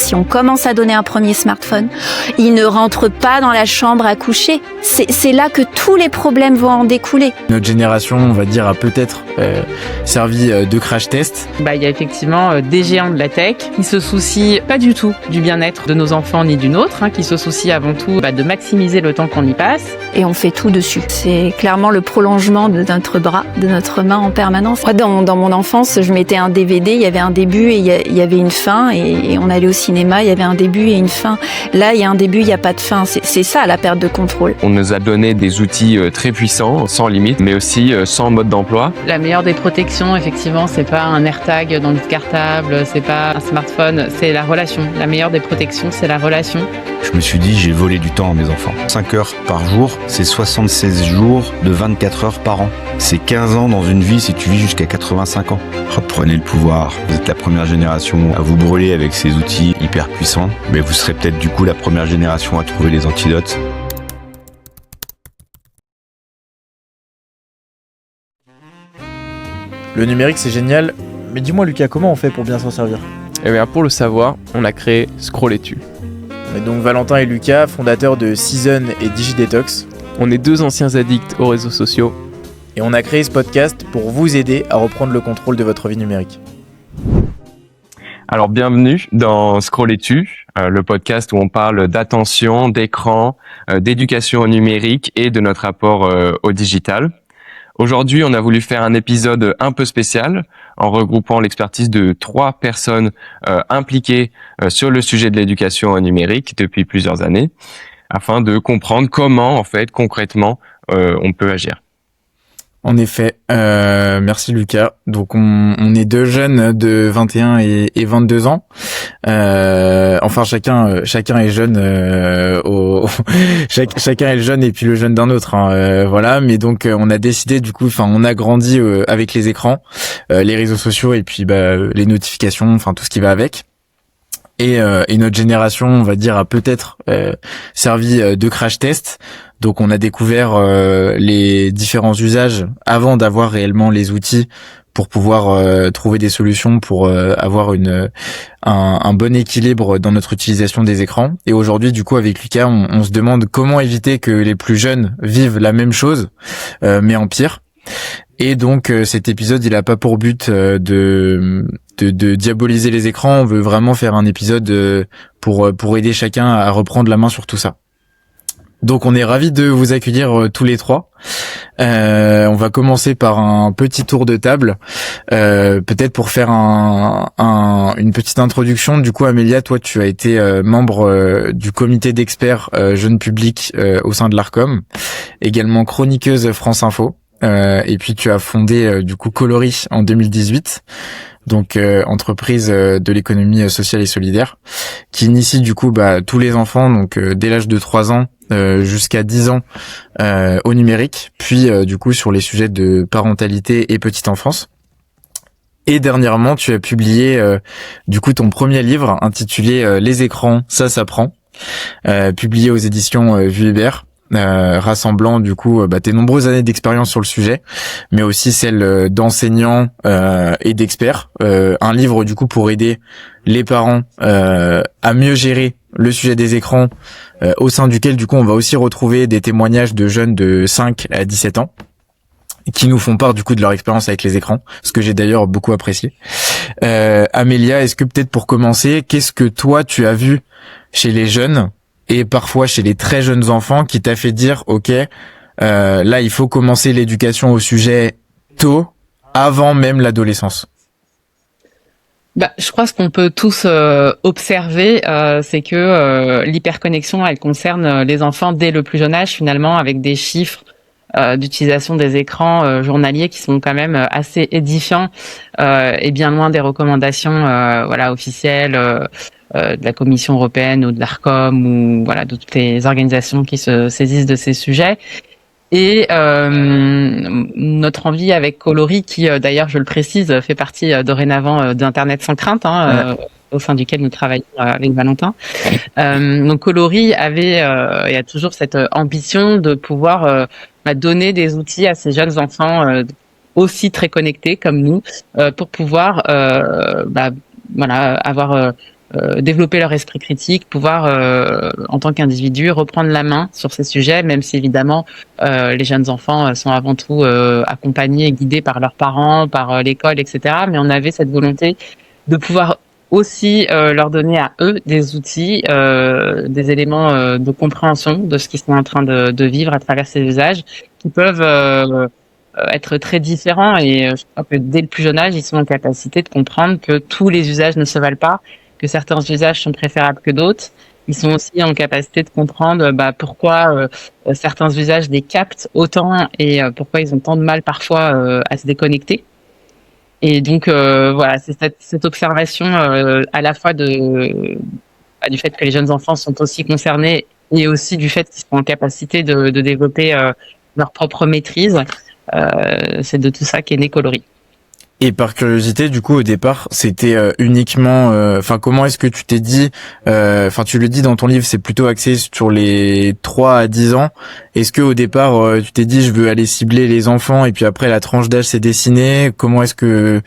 si on commence à donner un premier smartphone, ils ne rentrent pas dans la chambre à coucher. C'est là que tous les problèmes vont en découler. Notre génération, on va dire, a peut-être servi de crash test. Il y a effectivement des géants de la tech qui se soucient pas du tout du bien-être de nos enfants ni du nôtre, qui se soucient avant tout de maximiser le temps qu'on y passe. Et on fait tout dessus. C'est clairement le prolongement de notre bras, de notre main en permanence. Moi, dans mon enfance, je mettais un DVD, il y avait un début et il y avait une fin, et on allait au cinéma, il y avait un début et une fin. Là, il y a un début, il n'y a pas de fin. C'est ça la perte de contrôle. On nous a donné des outils très puissants, sans limite, mais aussi sans mode d'emploi. La meilleure des protections, effectivement, c'est pas un AirTag dans le cartable, c'est pas un smartphone, c'est la relation. La meilleure des protections, c'est la relation. Je me suis dit, j'ai volé du temps à mes enfants. 5 heures par jour, c'est 76 jours de 24 heures par an. C'est 15 ans dans une vie si tu vis jusqu'à 85 ans. Reprenez le pouvoir. Vous êtes la première génération à vous brûler avec ces outils hyper puissants. Mais vous serez peut-être du coup la première génération à trouver les antidotes. Le numérique, c'est génial. Mais dis-moi, Lucas, comment on fait pour bien s'en servir ? Eh bien, pour le savoir, on a créé Scrolletu. On est donc Valentin et Lucas, fondateurs de Season et DigiDetox. On est 2 anciens addicts aux réseaux sociaux. Et on a créé ce podcast pour vous aider à reprendre le contrôle de votre vie numérique. Alors bienvenue dans Scrolletu, le podcast où on parle d'attention, d'écran, d'éducation au numérique et de notre rapport au digital. Aujourd'hui, on a voulu faire un épisode un peu spécial en regroupant l'expertise de 3 personnes impliquées sur le sujet de l'éducation au numérique depuis plusieurs années, afin de comprendre comment, en fait, concrètement, on peut agir. En effet, merci Lucas. Donc on est 2 jeunes de 21 et 22 ans. Enfin chacun est jeune chacun est le jeune et puis le jeune d'un autre, voilà, mais donc on a décidé du coup, on a grandi avec les écrans, les réseaux sociaux et puis les notifications, enfin tout ce qui va avec. Et notre génération, on va dire, a peut-être servi de crash test. Donc on a découvert les différents usages avant d'avoir réellement les outils pour pouvoir trouver des solutions pour avoir un bon équilibre dans notre utilisation des écrans. Et aujourd'hui, du coup, avec Lucas, on se demande comment éviter que les plus jeunes vivent la même chose, mais en pire. Et donc cet épisode, il a pas pour but de diaboliser les écrans. On veut vraiment faire un épisode pour aider chacun à reprendre la main sur tout ça. Donc on est ravis de vous accueillir tous les 3. On va commencer par un petit tour de table, peut-être pour faire une petite introduction. Du coup, Amélia, toi tu as été membre du comité d'experts jeunes publics au sein de l'Arcom, également chroniqueuse France Info, et puis tu as fondé du coup Coloris en 2018. Donc entreprise de l'économie sociale et solidaire, qui initie du coup tous les enfants, donc dès l'âge de 3 ans jusqu'à 10 ans au numérique, puis du coup sur les sujets de parentalité et petite enfance. Et dernièrement, tu as publié du coup ton premier livre intitulé Les écrans, ça s'apprend, publié aux éditions Vue Hébert. Rassemblant du coup tes nombreuses années d'expérience sur le sujet, mais aussi celles d'enseignants et d'experts. Un livre du coup pour aider les parents à mieux gérer le sujet des écrans, au sein duquel du coup on va aussi retrouver des témoignages de jeunes de 5 à 17 ans qui nous font part du coup de leur expérience avec les écrans, ce que j'ai d'ailleurs beaucoup apprécié. Amélia, est-ce que peut-être pour commencer, qu'est-ce que toi tu as vu chez les jeunes et parfois chez les très jeunes enfants qui t'a fait dire ok, là il faut commencer l'éducation au sujet tôt, avant même l'adolescence? Je crois ce qu'on peut tous observer, c'est que l'hyperconnexion, elle concerne les enfants dès le plus jeune âge, finalement, avec des chiffres d'utilisation des écrans journaliers qui sont quand même assez édifiants et bien loin des recommandations officielles de la Commission européenne ou de l'Arcom ou de toutes les organisations qui se saisissent de ces sujets. Et notre envie avec Coloris, qui d'ailleurs, je le précise, fait partie dorénavant d'Internet sans crainte, au sein duquel nous travaillons avec Valentin. Donc Coloris avait et a toujours cette ambition de pouvoir donner des outils à ces jeunes enfants aussi très connectés comme nous, pour pouvoir avoir développer leur esprit critique, pouvoir en tant qu'individu reprendre la main sur ces sujets, même si évidemment les jeunes enfants sont avant tout accompagnés et guidés par leurs parents, par l'école, etc. Mais on avait cette volonté de pouvoir aussi leur donner à eux des outils, des éléments de compréhension de ce qu'ils sont en train de vivre à travers ces usages, qui peuvent être très différents. Et je crois que dès le plus jeune âge, ils sont en capacité de comprendre que tous les usages ne se valent pas, que certains usages sont préférables que d'autres. Ils sont aussi en capacité de comprendre pourquoi certains usages les captent autant et pourquoi ils ont tant de mal parfois à se déconnecter. Et donc voilà, c'est cette observation à la fois du fait que les jeunes enfants sont aussi concernés et aussi du fait qu'ils sont en capacité de développer leur propre maîtrise. C'est de tout ça qu'est né Coloris. Et par curiosité, du coup, au départ, c'était uniquement... Enfin, comment est-ce que tu t'es dit... Enfin, tu le dis dans ton livre, c'est plutôt axé sur les 3 à 10 ans. Est-ce que au départ, tu t'es dit, je veux aller cibler les enfants, et puis après, la tranche d'âge s'est dessinée? Comment est-ce que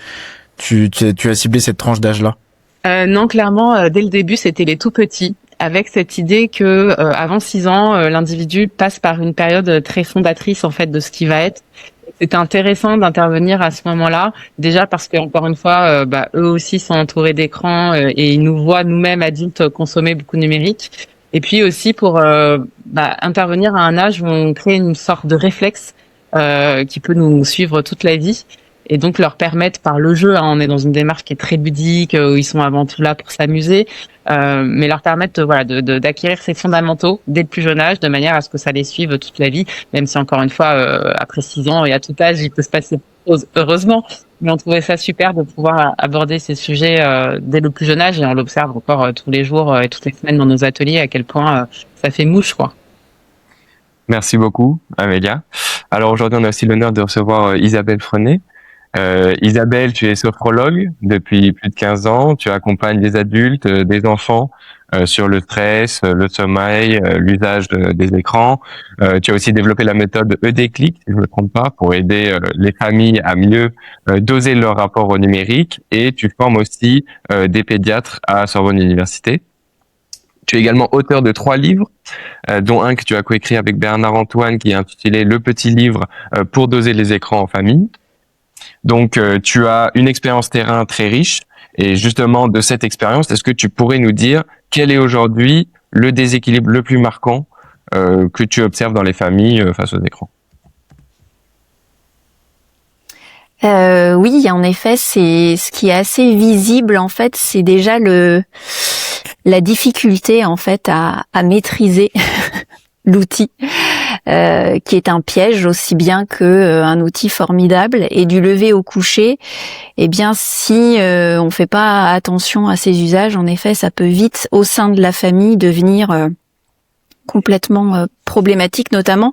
tu as ciblé cette tranche d'âge-là? Non, clairement, dès le début, c'était les tout petits, avec cette idée que avant 6 ans, l'individu passe par une période très fondatrice en fait de ce qui va être. C'était intéressant d'intervenir à ce moment-là, déjà parce que encore une fois, eux aussi sont entourés d'écrans et ils nous voient nous-mêmes adultes consommer beaucoup de numérique. Et puis aussi pour intervenir à un âge où on crée une sorte de réflexe qui peut nous suivre toute la vie. Et donc leur permettre par le jeu, on est dans une démarche qui est très ludique, où ils sont avant tout là pour s'amuser, mais leur permettre d'acquérir ces fondamentaux dès le plus jeune âge, de manière à ce que ça les suive toute la vie, même si encore une fois, après 6 ans et à tout âge, il peut se passer des choses, heureusement. Mais on trouvait ça super de pouvoir aborder ces sujets dès le plus jeune âge, et on l'observe encore tous les jours et toutes les semaines dans nos ateliers, à quel point ça fait mouche, quoi. Merci beaucoup, Amélia. Alors aujourd'hui, on a aussi l'honneur de recevoir Isabelle Frenet. Isabelle, tu es sophrologue depuis plus de 15 ans. Tu accompagnes des adultes, des enfants sur le stress, le sommeil, l'usage des écrans. Tu as aussi développé la méthode EDClic, si je ne me trompe pas, pour aider les familles à mieux doser leur rapport au numérique. Et tu formes aussi des pédiatres à Sorbonne Université. Tu es également auteur de 3 livres, dont un que tu as coécrit avec Bernard Antoine, qui est intitulé Le petit livre pour doser les écrans en famille. Donc, tu as une expérience terrain très riche. Et justement, de cette expérience, est-ce que tu pourrais nous dire quel est aujourd'hui le déséquilibre le plus marquant que tu observes dans les familles face aux écrans? Oui, en effet, c'est ce qui est assez visible. En fait, c'est déjà la difficulté en fait à maîtriser l'outil, qui est un piège aussi bien que un outil formidable. Et du lever au coucher, eh bien, si on fait pas attention à ces usages, en effet, ça peut vite au sein de la famille devenir complètement problématique, notamment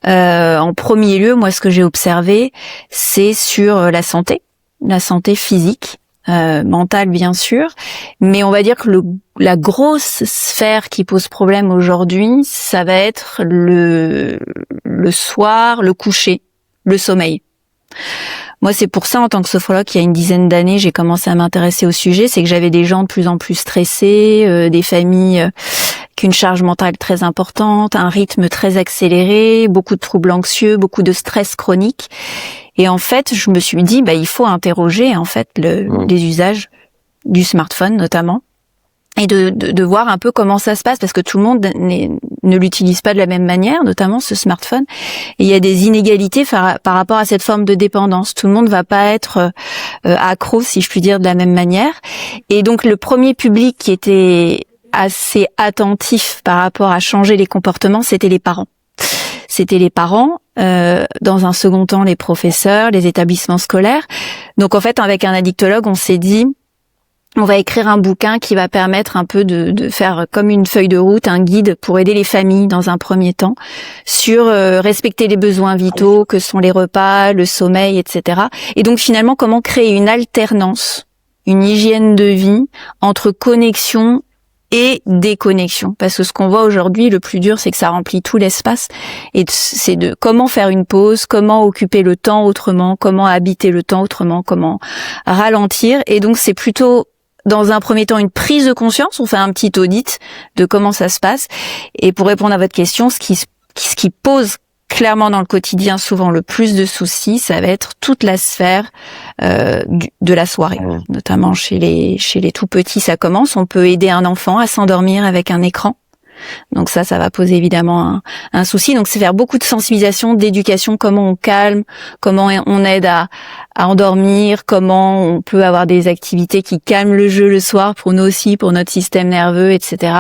en premier lieu, moi ce que j'ai observé, c'est sur la santé physique, mentale bien sûr, mais on va dire que la grosse sphère qui pose problème aujourd'hui, ça va être le soir, le coucher, le sommeil. Moi, c'est pour ça, en tant que sophrologue, il y a une dizaine d'années, j'ai commencé à m'intéresser au sujet. C'est que j'avais des gens de plus en plus stressés, des familles qu'une charge mentale très importante, un rythme très accéléré, beaucoup de troubles anxieux, beaucoup de stress chronique. Et en fait, je me suis dit, il faut interroger en fait les usages du smartphone notamment, et de voir un peu comment ça se passe, parce que tout le monde ne l'utilise pas de la même manière, notamment ce smartphone. Et il y a des inégalités par rapport à cette forme de dépendance. Tout le monde va pas être accro, si je puis dire, de la même manière. Et donc le premier public qui était assez attentif par rapport à changer les comportements, c'était les parents. Dans un second temps les professeurs, les établissements scolaires. Donc en fait, avec un addictologue, on s'est dit, on va écrire un bouquin qui va permettre un peu de faire comme une feuille de route, un guide pour aider les familles dans un premier temps sur respecter les besoins vitaux que sont les repas, le sommeil, etc. Et donc finalement, comment créer une alternance, une hygiène de vie entre connexion et déconnexion, parce que ce qu'on voit aujourd'hui, le plus dur, c'est que ça remplit tout l'espace, et c'est de comment faire une pause, comment occuper le temps autrement, comment habiter le temps autrement, comment ralentir. Et donc c'est plutôt dans un premier temps une prise de conscience, on fait un petit audit de comment ça se passe. Et pour répondre à votre question, ce qui pose clairement dans le quotidien souvent le plus de soucis, ça va être toute la sphère de la soirée, notamment chez les tout petits. Ça commence, on peut aider un enfant à s'endormir avec un écran. Donc ça va poser évidemment un souci. Donc c'est faire beaucoup de sensibilisation, d'éducation, comment on calme, comment on aide à endormir, comment on peut avoir des activités qui calment le jeu le soir pour nous aussi, pour notre système nerveux, etc.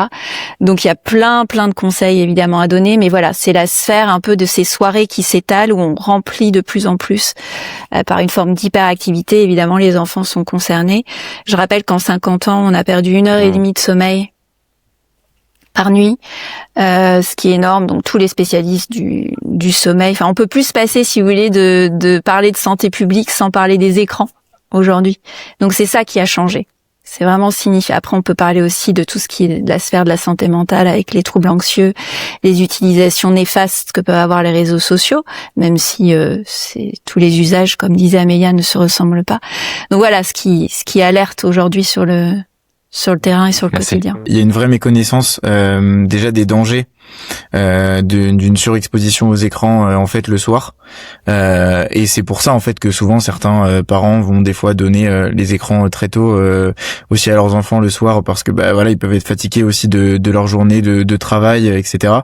Donc il y a plein de conseils évidemment à donner, mais voilà, c'est la sphère un peu de ces soirées qui s'étalent où on remplit de plus en plus par une forme d'hyperactivité. Évidemment, les enfants sont concernés. Je rappelle qu'en 50 ans, on a perdu 1h30 de sommeil par nuit, ce qui est énorme. Donc tous les spécialistes du sommeil, enfin on peut plus se passer, si vous voulez, de parler de santé publique sans parler des écrans aujourd'hui. Donc c'est ça qui a changé. C'est vraiment signifié. Après on peut parler aussi de tout ce qui est de la sphère de la santé mentale avec les troubles anxieux, les utilisations néfastes que peuvent avoir les réseaux sociaux, même si tous les usages, comme disait Amélia, ne se ressemblent pas. Donc voilà ce qui alerte aujourd'hui sur le terrain et sur le quotidien. Il y a une vraie méconnaissance déjà des dangers d'une surexposition aux écrans en fait le soir, et c'est pour ça en fait que souvent certains parents vont des fois donner les écrans très tôt aussi à leurs enfants le soir, parce que voilà, ils peuvent être fatigués aussi de leur journée de travail, etc.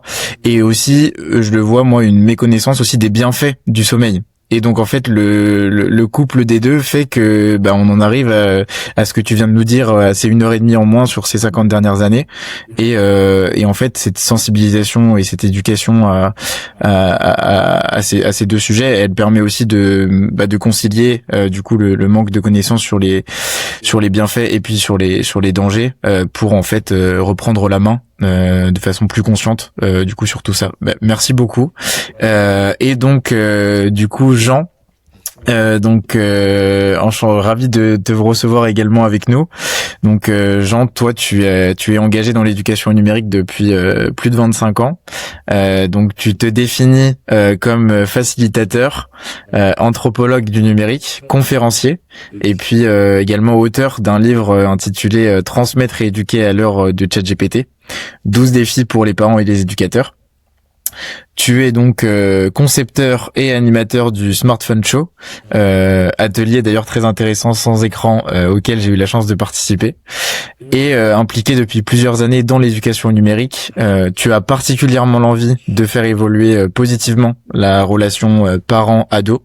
Et aussi je le vois moi, une méconnaissance aussi des bienfaits du sommeil. Et donc en fait le couple des deux fait que on en arrive à ce que tu viens de nous dire, à ces 1h30 en moins sur ces 50 dernières années, et en fait cette sensibilisation et cette éducation à ces deux sujets, elle permet aussi de concilier du coup le manque de connaissances sur les bienfaits et puis sur les dangers, pour en fait reprendre la main de façon plus consciente du coup sur tout ça. Merci beaucoup. Et donc du coup Jean, ravi de vous recevoir également avec nous. Donc Jean, toi tu es engagé dans l'éducation numérique depuis plus de 25 ans. Donc tu te définis comme facilitateur, anthropologue du numérique, conférencier, et puis également auteur d'un livre intitulé Transmettre et éduquer à l'heure de ChatGPT, 12 défis pour les parents et les éducateurs. Tu es donc concepteur et animateur du Smartphone Show, atelier d'ailleurs très intéressant sans écran auquel j'ai eu la chance de participer, et impliqué depuis plusieurs années dans l'éducation numérique. Tu as particulièrement l'envie de faire évoluer positivement la relation parent-ado.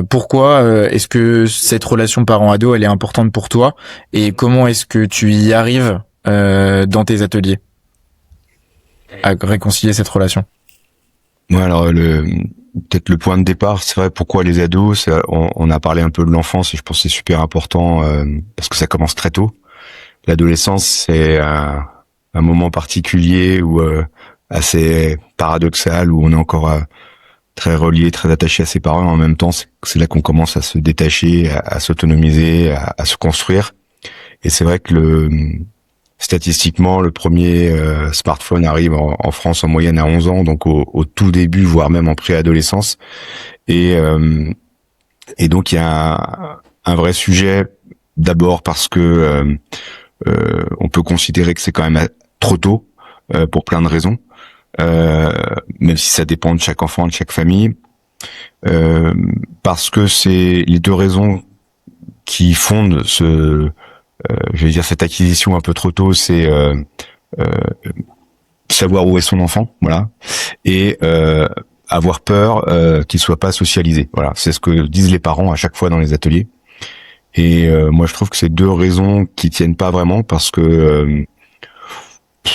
Pourquoi est-ce que cette relation parent-ado elle est importante pour toi, et comment est-ce que tu y arrives dans tes ateliers à réconcilier cette relation? Ouais, alors peut-être le point de départ, c'est vrai, pourquoi les ados, on a parlé un peu de l'enfance, et je pense que c'est super important parce que ça commence très tôt. L'adolescence, c'est un moment particulier ou assez paradoxal, où on est encore très relié, très attaché à ses parents. En même temps, c'est là qu'on commence à se détacher, à s'autonomiser, à se construire. Et c'est vrai que statistiquement, le premier smartphone arrive en France en moyenne à 11 ans, donc au tout début, voire même en préadolescence. Et donc il y a un vrai sujet, d'abord parce que on peut considérer que c'est quand même trop tôt pour plein de raisons, même si ça dépend de chaque enfant, de chaque famille, parce que c'est les deux raisons qui fondent je vais dire cette acquisition un peu trop tôt, c'est savoir où est son enfant, voilà, et avoir peur qu'il soit pas socialisé. Voilà, c'est ce que disent les parents à chaque fois dans les ateliers. Et moi, je trouve que c'est deux raisons qui tiennent pas vraiment, parce que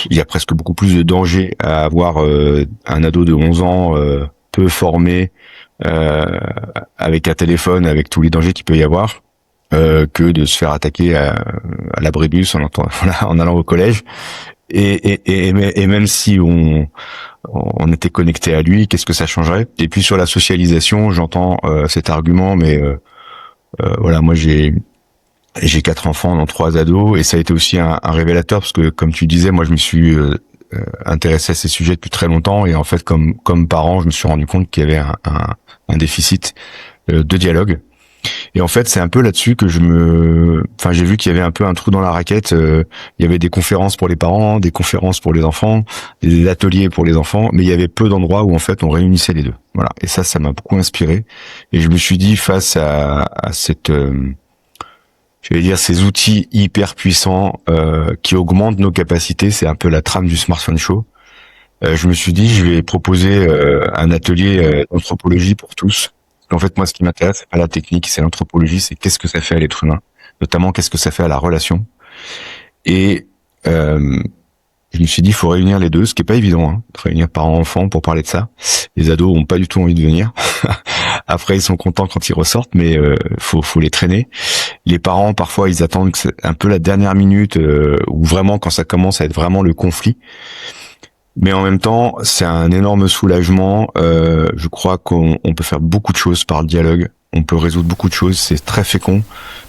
il y a presque beaucoup plus de danger à avoir un ado de 11 ans peu formé avec un téléphone, avec tous les dangers qu'il peut y avoir, que de se faire attaquer à l'abribus en allant au collège. Et même si on était connecté à lui, qu'est-ce que ça changerait? Et puis sur la socialisation, j'entends cet argument, mais voilà, moi j'ai 4 enfants, dont 3 ados, et ça a été aussi un révélateur, parce que comme tu disais, moi je me suis intéressé à ces sujets depuis très longtemps, et en fait comme parent, je me suis rendu compte qu'il y avait un déficit de dialogue. Et en fait, c'est un peu là-dessus que j'ai vu qu'il y avait un peu un trou dans la raquette. Il y avait des conférences pour les parents, des conférences pour les enfants, des ateliers pour les enfants, mais il y avait peu d'endroits où en fait on réunissait les deux. Voilà. Et ça m'a beaucoup inspiré. Et je me suis dit, face à cette, ces outils hyper puissants qui augmentent nos capacités, c'est un peu la trame du Smartphone Show. Je me suis dit, je vais proposer un atelier d'anthropologie pour tous. En fait, moi, ce qui m'intéresse, c'est pas la technique, c'est l'anthropologie, c'est qu'est-ce que ça fait à l'être humain, notamment qu'est-ce que ça fait à la relation. Et je me suis dit, il faut réunir les deux, ce qui est pas évident, hein, de réunir parents-enfants pour parler de ça. Les ados ont pas du tout envie de venir. Après, ils sont contents quand ils ressortent, mais faut les traîner. Les parents, parfois, ils attendent que c'est un peu la dernière minute, ou vraiment quand ça commence à être vraiment le conflit. Mais en même temps, c'est un énorme soulagement. Je crois qu'on peut faire beaucoup de choses par le dialogue. On peut résoudre beaucoup de choses. C'est très fécond.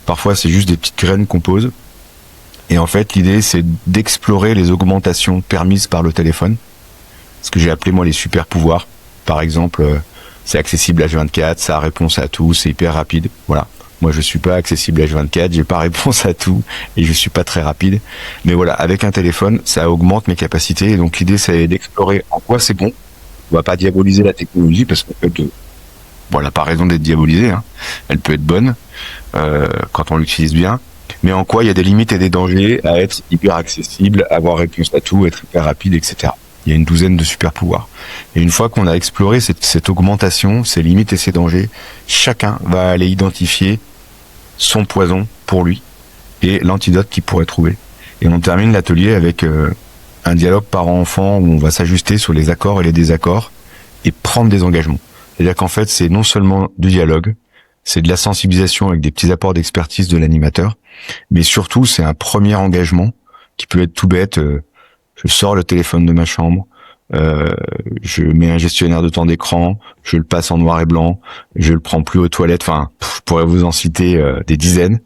Parfois, c'est juste des petites graines qu'on pose. Et en fait, l'idée, c'est d'explorer les augmentations permises par le téléphone. Ce que j'ai appelé, moi, les super pouvoirs. Par exemple, c'est accessible H24, ça a réponse à tout, c'est hyper rapide. Voilà. Moi, je suis pas accessible H24, j'ai pas réponse à tout et je suis pas très rapide. Mais voilà, avec un téléphone, ça augmente mes capacités. Et donc, l'idée, c'est d'explorer en quoi c'est bon. On va pas diaboliser la technologie parce qu'en fait, elle n'a pas raison d'être diabolisée. Hein. Elle peut être bonne quand on l'utilise bien. Mais en quoi il y a des limites et des dangers à être hyper accessible, avoir réponse à tout, être hyper rapide, etc. Il y a une douzaine de super pouvoirs. Et une fois qu'on a exploré cette augmentation, ses limites et ses dangers, chacun va aller identifier son poison pour lui et l'antidote qu'il pourrait trouver. Et on termine l'atelier avec un dialogue parent-enfant où on va s'ajuster sur les accords et les désaccords et prendre des engagements. C'est-à-dire qu'en fait, c'est non seulement du dialogue, c'est de la sensibilisation avec des petits apports d'expertise de l'animateur, mais surtout, c'est un premier engagement qui peut être tout bête. Je sors le téléphone de ma chambre, je mets un gestionnaire de temps d'écran, je le passe en noir et blanc, je le prends plus aux toilettes. Enfin, je pourrais vous en citer des dizaines.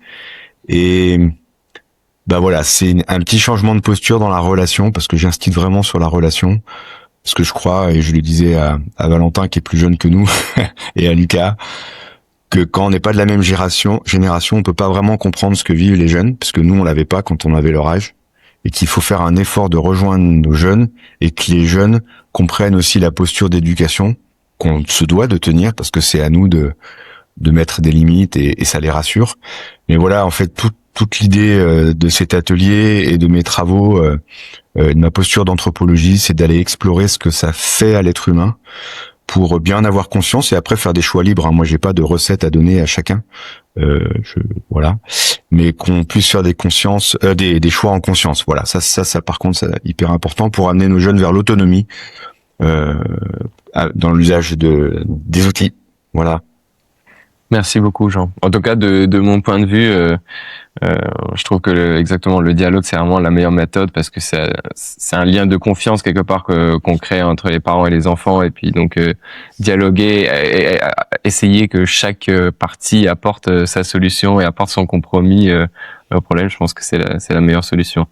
Et bah voilà, c'est un petit changement de posture dans la relation parce que j'insiste vraiment sur la relation. Parce que je crois, et je le disais à Valentin qui est plus jeune que nous et à Lucas, que quand on n'est pas de la même génération, on peut pas vraiment comprendre ce que vivent les jeunes, parce que nous on l'avait pas quand on avait leur âge, et qu'il faut faire un effort de rejoindre nos jeunes et que les jeunes comprennent aussi la posture d'éducation qu'on se doit de tenir, parce que c'est à nous de mettre des limites et ça les rassure. Mais voilà, en fait, toute l'idée de cet atelier et de mes travaux, de ma posture d'anthropologie, c'est d'aller explorer ce que ça fait à l'être humain pour bien en avoir conscience et après faire des choix libres. Hein. Moi, j'ai pas de recette à donner à chacun. Voilà, mais qu'on puisse faire des choix en conscience. Voilà, ça par contre, c'est hyper important pour amener nos jeunes vers l'autonomie dans l'usage des outils. Voilà. Merci beaucoup, Jean. En tout cas, de mon point de vue, je trouve que exactement le dialogue, c'est vraiment la meilleure méthode parce que c'est un lien de confiance quelque part qu'on crée entre les parents et les enfants, et puis donc dialoguer, et essayer que chaque partie apporte sa solution et apporte son compromis au problème. Je pense que c'est la meilleure solution.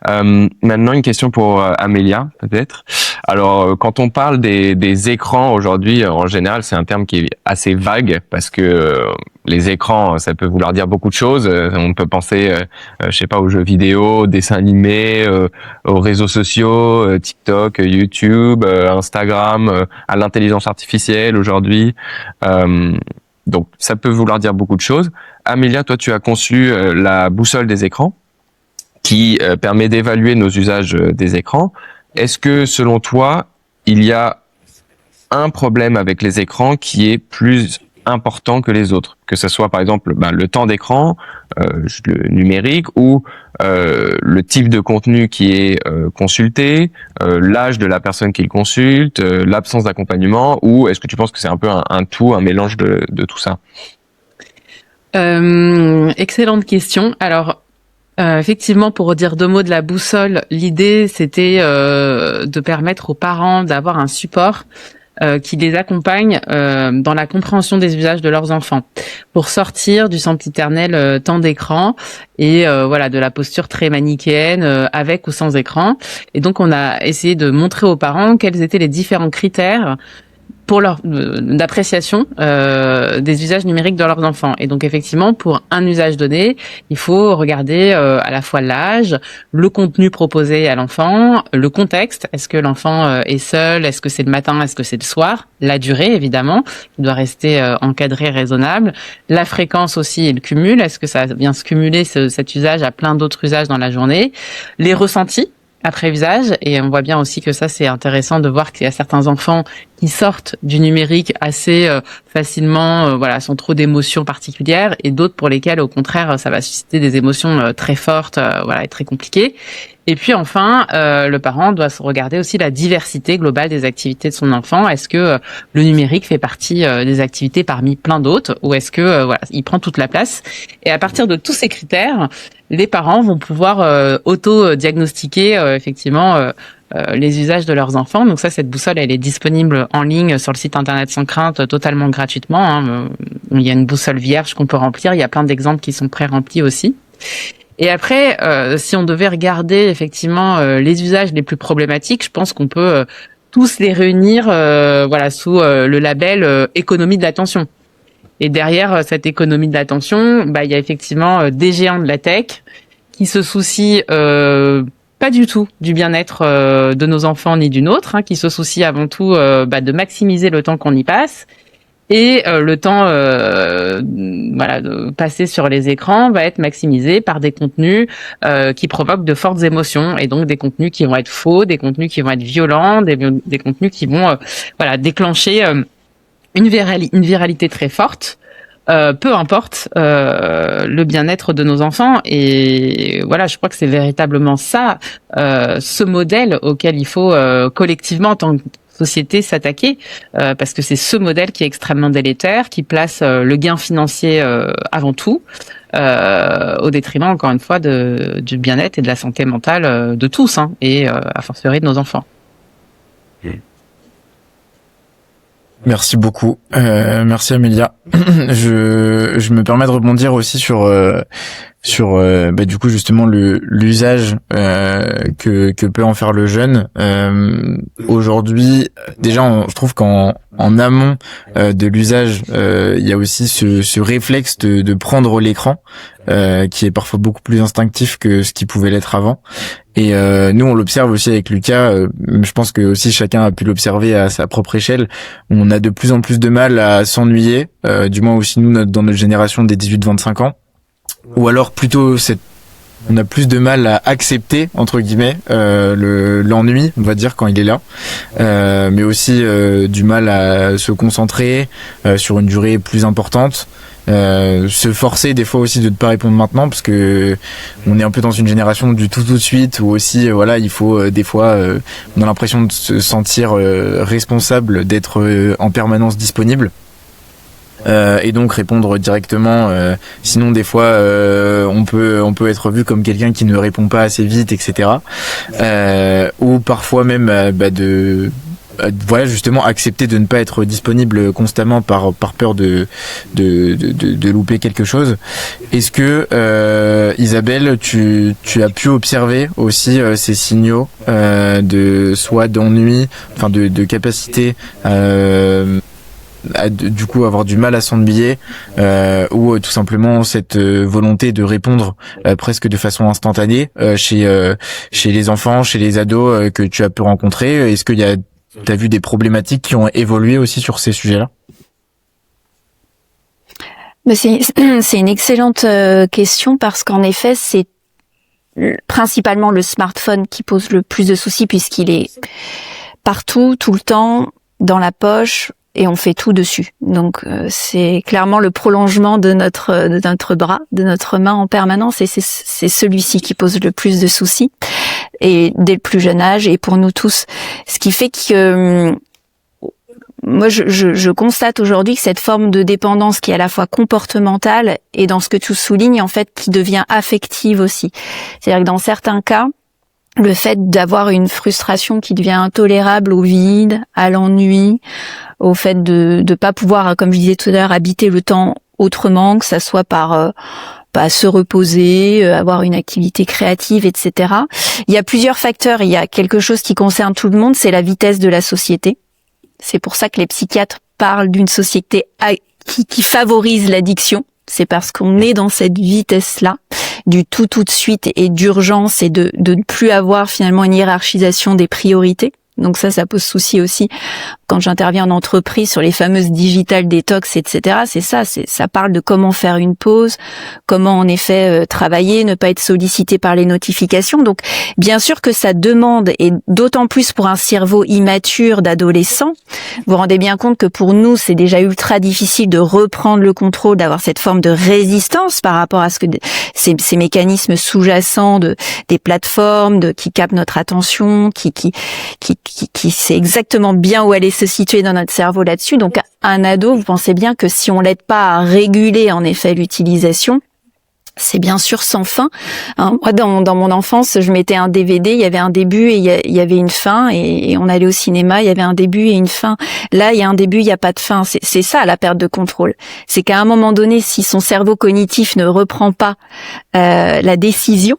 Maintenant, une question pour Amélia, peut-être. Alors, quand on parle des écrans aujourd'hui, en général, c'est un terme qui est assez vague parce que les écrans, ça peut vouloir dire beaucoup de choses. On peut penser, je sais pas, aux jeux vidéo, aux dessins animés, aux réseaux sociaux, TikTok, YouTube, Instagram, à l'intelligence artificielle aujourd'hui. Donc, ça peut vouloir dire beaucoup de choses. Amélia, toi, tu as conçu la boussole des écrans qui permet d'évaluer nos usages des écrans. Est-ce que, selon toi, il y a un problème avec les écrans qui est plus important que les autres? Que ce soit, par exemple, le temps d'écran, le numérique, ou le type de contenu qui est consulté, l'âge de la personne qui le consulte, l'absence d'accompagnement, ou est-ce que tu penses que c'est un peu un tout, un mélange de tout ça? Excellente question. Alors, effectivement, pour redire deux mots de la boussole, l'idée c'était de permettre aux parents d'avoir un support qui les accompagne dans la compréhension des usages de leurs enfants, pour sortir du sempiternel temps d'écran et voilà, de la posture très manichéenne avec ou sans écran. Et donc on a essayé de montrer aux parents quels étaient les différents critères pour leur d'appréciation des usages numériques de leurs enfants. Et donc effectivement, pour un usage donné, il faut regarder à la fois l'âge, le contenu proposé à l'enfant, le contexte. Est-ce que l'enfant est seul? Est-ce que c'est le matin? Est-ce que c'est le soir? La durée, évidemment, qui doit rester encadrée, raisonnable. La fréquence aussi et le cumul. Est-ce que ça vient se cumuler cet usage à plein d'autres usages dans la journée? Les ressentis après usage, et on voit bien aussi que ça c'est intéressant de voir qu'il y a certains enfants qui sortent du numérique assez facilement, voilà, sans trop d'émotions particulières, et d'autres pour lesquels au contraire ça va susciter des émotions très fortes, voilà, et très compliquées. Et puis enfin, le parent doit se regarder aussi la diversité globale des activités de son enfant. Est-ce que le numérique fait partie des activités parmi plein d'autres, ou est-ce que voilà, il prend toute la place? Et à partir de tous ces critères, les parents vont pouvoir auto-diagnostiquer effectivement les usages de leurs enfants. Donc ça, cette boussole, elle est disponible en ligne sur le site internet Sans Crainte totalement gratuitement, hein. Il y a une boussole vierge qu'on peut remplir. Il y a plein d'exemples qui sont pré-remplis aussi. Et après, si on devait regarder effectivement les usages les plus problématiques, je pense qu'on peut tous les réunir voilà, sous le label économie de l'attention. Et derrière cette économie de l'attention, il y a effectivement des géants de la tech qui se soucient pas du tout du bien-être de nos enfants ni du nôtre, hein, qui se soucient avant tout de maximiser le temps qu'on y passe. Et le temps voilà, de passer sur les écrans va être maximisé par des contenus qui provoquent de fortes émotions, et donc des contenus qui vont être faux, des contenus qui vont être violents, des contenus qui vont voilà, déclencher une viralité très forte, peu importe le bien-être de nos enfants. Et voilà, je crois que c'est véritablement ça, ce modèle auquel il faut collectivement, en tant que société, s'attaquer, parce que c'est ce modèle qui est extrêmement délétère, qui place le gain financier avant tout, au détriment, encore une fois, du bien-être et de la santé mentale de tous, hein, et a fortiori de nos enfants. Merci beaucoup. Merci Amélia. Je me permets de rebondir aussi sur du coup justement l'usage que peut en faire le jeune. Aujourd'hui, déjà, je trouve qu'en amont de l'usage, il y a aussi ce réflexe de prendre l'écran, qui est parfois beaucoup plus instinctif que ce qui pouvait l'être avant. Et nous, on l'observe aussi avec Lucas. Je pense que aussi chacun a pu l'observer à sa propre échelle. On a de plus en plus de mal à s'ennuyer, du moins aussi nous dans notre génération des 18-25 ans. Ou alors plutôt on a plus de mal à accepter entre guillemets l'ennui, on va dire, quand il est là, mais aussi du mal à se concentrer sur une durée plus importante, se forcer des fois aussi de ne pas répondre maintenant, parce que on est un peu dans une génération du tout de suite, où aussi voilà, il faut des fois on a l'impression de se sentir responsable d'être en permanence disponible. Et donc répondre directement, sinon des fois on peut être vu comme quelqu'un qui ne répond pas assez vite, etc. Ou parfois même voilà, justement accepter de ne pas être disponible constamment par peur de louper quelque chose. Est-ce que Isabelle, tu as pu observer aussi ces signaux soit d'ennui, enfin de capacité du coup avoir du mal à s'ennuyer, ou tout simplement cette volonté de répondre presque de façon instantanée chez les enfants, chez les ados que tu as pu rencontrer? Est-ce qu'il y a, t'as vu des problématiques qui ont évolué aussi sur ces sujets-là? C'est une excellente question, parce qu'en effet, c'est principalement le smartphone qui pose le plus de soucis, puisqu'il est partout, tout le temps, dans la poche, et on fait tout dessus. Donc c'est clairement le prolongement de notre bras, de notre main en permanence, et c'est celui-ci qui pose le plus de soucis, et dès le plus jeune âge, et pour nous tous. Ce qui fait que moi je constate aujourd'hui que cette forme de dépendance, qui est à la fois comportementale et, dans ce que tu soulignes, en fait, qui devient affective aussi. C'est-à-dire que dans certains cas, le fait d'avoir une frustration qui devient intolérable au vide, à l'ennui, au fait de pas pouvoir, comme je disais tout à l'heure, habiter le temps autrement, que ça soit par se reposer, avoir une activité créative, etc. Il y a plusieurs facteurs. Il y a quelque chose qui concerne tout le monde, c'est la vitesse de la société. C'est pour ça que les psychiatres parlent d'une société qui favorise l'addiction. C'est parce qu'on est dans cette vitesse-là, du tout de suite et d'urgence, et de ne plus avoir finalement une hiérarchisation des priorités. Donc ça pose souci aussi quand j'interviens en entreprise sur les fameuses digital detox, etc. Ça parle de comment faire une pause, comment en effet travailler, ne pas être sollicité par les notifications. Donc bien sûr que ça demande, et d'autant plus pour un cerveau immature d'adolescent, vous vous rendez bien compte que pour nous c'est déjà ultra difficile de reprendre le contrôle, d'avoir cette forme de résistance par rapport à ce que ces mécanismes sous-jacents des plateformes qui captent notre attention, qui sait exactement bien où aller se situer dans notre cerveau là-dessus. Donc un ado, vous pensez bien que si on l'aide pas à réguler en effet l'utilisation, c'est bien sûr sans fin. Moi, dans mon enfance, je mettais un DVD, il y avait un début et il y avait une fin, et on allait au cinéma, il y avait un début et une fin. Là, il y a un début, il n'y a pas de fin. C'est ça la perte de contrôle. C'est qu'à un moment donné, si son cerveau cognitif ne reprend pas la décision,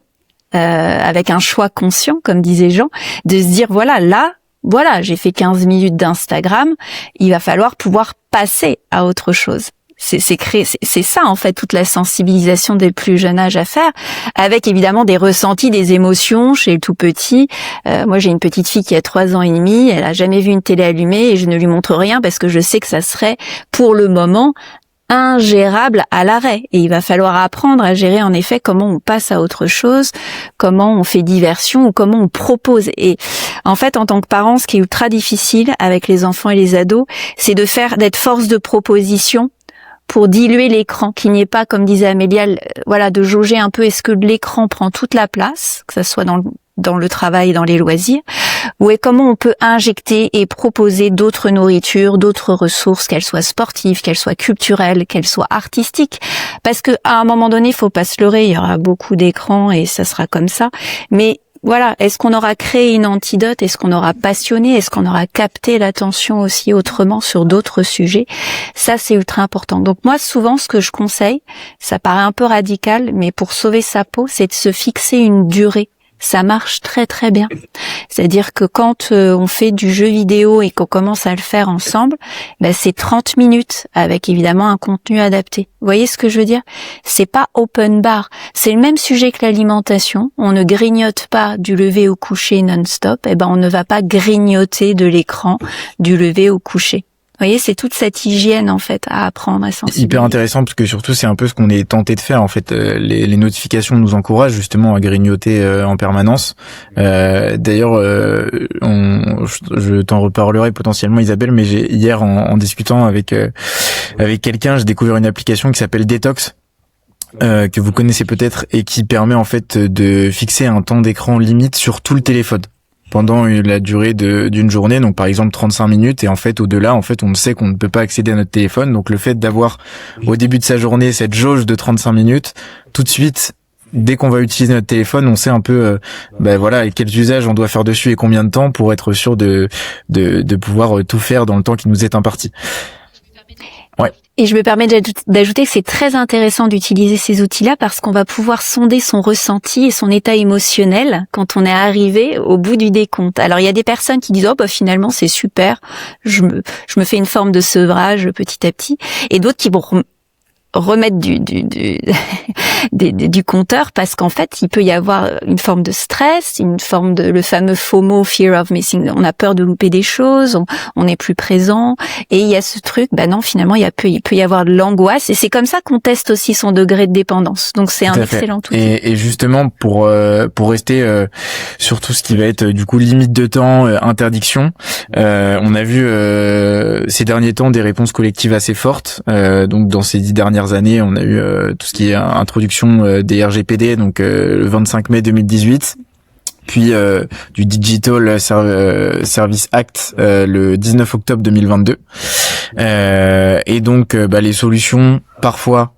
avec un choix conscient, comme disait Jean, de se dire voilà, j'ai fait 15 minutes d'Instagram, il va falloir pouvoir passer à autre chose. C'est ça en fait toute la sensibilisation des plus jeunes âges à faire, avec évidemment des ressentis, des émotions chez le tout petit. Moi j'ai une petite fille qui a 3 ans et demi, elle a jamais vu une télé allumée et je ne lui montre rien parce que je sais que ça serait pour le moment ingérable à l'arrêt, et il va falloir apprendre à gérer en effet comment on passe à autre chose, comment on fait diversion ou comment on propose. Et en fait, en tant que parent, ce qui est ultra difficile avec les enfants et les ados, c'est d'être force de proposition pour diluer l'écran, qu'il n'y ait pas, comme disait Amélia, de jauger un peu, est-ce que l'écran prend toute la place, que ça soit dans le travail et dans les loisirs, ou comment on peut injecter et proposer d'autres nourritures, d'autres ressources, qu'elles soient sportives, qu'elles soient culturelles, qu'elles soient artistiques. Parce que à un moment donné, il faut pas se leurrer, il y aura beaucoup d'écrans et ça sera comme ça. Mais voilà, est-ce qu'on aura créé une antidote? Est-ce qu'on aura passionné? Est-ce qu'on aura capté l'attention aussi autrement sur d'autres sujets? Ça, c'est ultra important. Donc moi, souvent, ce que je conseille, ça paraît un peu radical, mais pour sauver sa peau, c'est de se fixer une durée. Ça marche très très bien. C'est-à-dire que quand on fait du jeu vidéo et qu'on commence à le faire ensemble, c'est 30 minutes avec évidemment un contenu adapté. Vous voyez ce que je veux dire? C'est pas open bar. C'est le même sujet que l'alimentation. On ne grignote pas du lever au coucher non-stop. On ne va pas grignoter de l'écran du lever au coucher. Vous voyez, c'est toute cette hygiène en fait à apprendre à sensibiliser. Hyper intéressant parce que surtout c'est un peu ce qu'on est tenté de faire en fait. Les notifications nous encouragent justement à grignoter en permanence. D'ailleurs, je t'en reparlerai potentiellement Isabelle, mais hier en discutant avec quelqu'un, j'ai découvert une application qui s'appelle Detox. Que vous connaissez peut-être et qui permet en fait de fixer un temps d'écran limite sur tout le téléphone pendant la durée d'une journée, donc par exemple 35 minutes, et en fait au-delà, on sait qu'on ne peut pas accéder à notre téléphone, donc le fait d'avoir au début de sa journée cette jauge de 35 minutes, tout de suite, dès qu'on va utiliser notre téléphone, on sait un peu quels usages on doit faire dessus et combien de temps pour être sûr de pouvoir tout faire dans le temps qui nous est imparti. Ouais. Et je me permets d'ajouter que c'est très intéressant d'utiliser ces outils-là parce qu'on va pouvoir sonder son ressenti et son état émotionnel quand on est arrivé au bout du décompte. Alors il y a des personnes qui disent finalement c'est super, je me fais une forme de sevrage petit à petit, et d'autres qui vont remettre du compteur parce qu'en fait il peut y avoir une forme de stress, une forme de le fameux FOMO, fear of missing, on a peur de louper des choses, on n'est plus présent, et il y a ce truc non, finalement il peut y avoir de l'angoisse, et c'est comme ça qu'on teste aussi son degré de dépendance. Donc c'est un excellent outil. Et justement pour rester sur tout ce qui va être du coup limite de temps, interdiction, on a vu ces derniers temps des réponses collectives assez fortes. Donc dans ces 10 dernières années, on a eu tout ce qui est introduction des RGPD, donc le 25 mai 2018, puis du Digital Service Act le 19 octobre 2022. Et donc les solutions parfois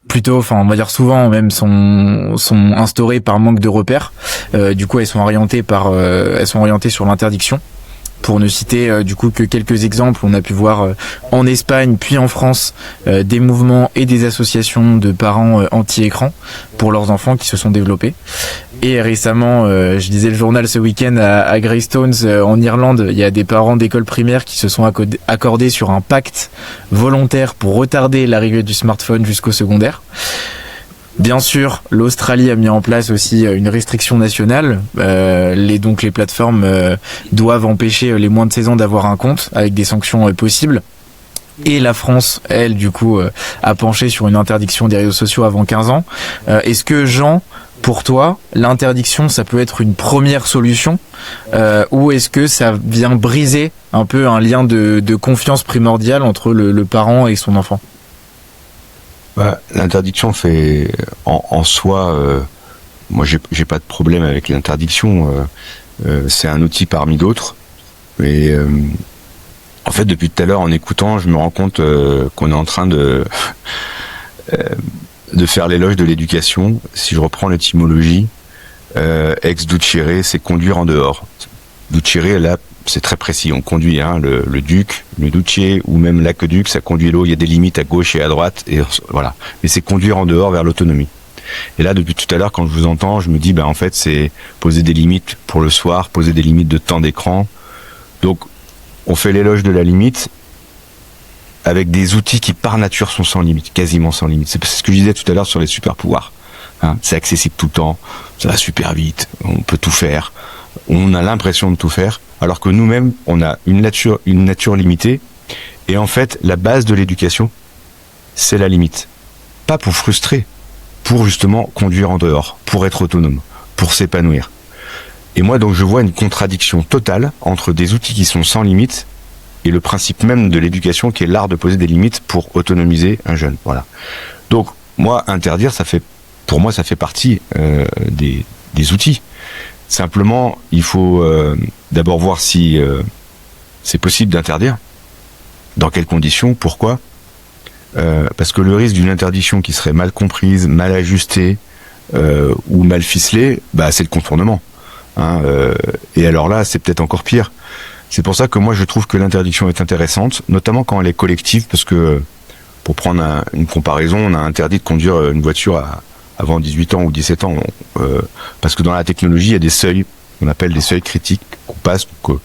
plutôt, on va dire souvent même sont instaurées par manque de repères. Du coup, elles sont orientées sur l'interdiction. Pour ne citer du coup que quelques exemples, on a pu voir en Espagne puis en France des mouvements et des associations de parents anti-écran pour leurs enfants qui se sont développés. Et récemment, je lisais le journal ce week-end à Greystones en Irlande, il y a des parents d'école primaire qui se sont accordés sur un pacte volontaire pour retarder l'arrivée du smartphone jusqu'au secondaire. Bien sûr, l'Australie a mis en place aussi une restriction nationale. Donc les plateformes doivent empêcher les moins de 16 ans d'avoir un compte avec des sanctions possibles. Et la France, elle, du coup, a penché sur une interdiction des réseaux sociaux avant 15 ans. Est-ce que, Jean, pour toi, l'interdiction, ça peut être une première solution ou est-ce que ça vient briser un peu un lien de confiance primordial entre le parent et son enfant ? L'interdiction fait en soi, moi j'ai pas de problème avec l'interdiction. C'est un outil parmi d'autres. Et en fait, depuis tout à l'heure, en écoutant, je me rends compte qu'on est en train de faire l'éloge de l'éducation. Si je reprends l'étymologie, ex ducere, c'est conduire en dehors. Ducere, là, c'est très précis. On conduit le duc, le duce ou même l'aqueduc, ça conduit l'eau. Il y a des limites à gauche et à droite, et voilà. Mais c'est conduire en dehors vers l'autonomie. Et là, depuis tout à l'heure, quand je vous entends, je me dis, en fait, c'est poser des limites pour le soir, poser des limites de temps d'écran. Donc, on fait l'éloge de la limite avec des outils qui, par nature, sont sans limite, quasiment sans limite. C'est ce que je disais tout à l'heure sur les super pouvoirs. C'est accessible tout le temps, ça va super vite, on peut tout faire, on a l'impression de tout faire, alors que nous-mêmes, on a une nature limitée. Et en fait, la base de l'éducation, c'est la limite. Pas pour frustrer, pour justement conduire en dehors, pour être autonome, pour s'épanouir. Et moi, donc, je vois une contradiction totale entre des outils qui sont sans limite et le principe même de l'éducation qui est l'art de poser des limites pour autonomiser un jeune. Voilà. Donc, moi, interdire, pour moi, ça fait partie des outils. Simplement, il faut d'abord voir si c'est possible d'interdire, dans quelles conditions, pourquoi. Parce que le risque d'une interdiction qui serait mal comprise, mal ajustée ou mal ficelée, c'est le contournement. Et alors là, c'est peut-être encore pire. C'est pour ça que moi, je trouve que l'interdiction est intéressante, notamment quand elle est collective, parce que, pour prendre une comparaison, on a interdit de conduire une voiture avant 18 ans ou 17 ans, parce que dans la technologie, il y a des seuils, qu'on appelle des seuils critiques, qu'on passe. Donc,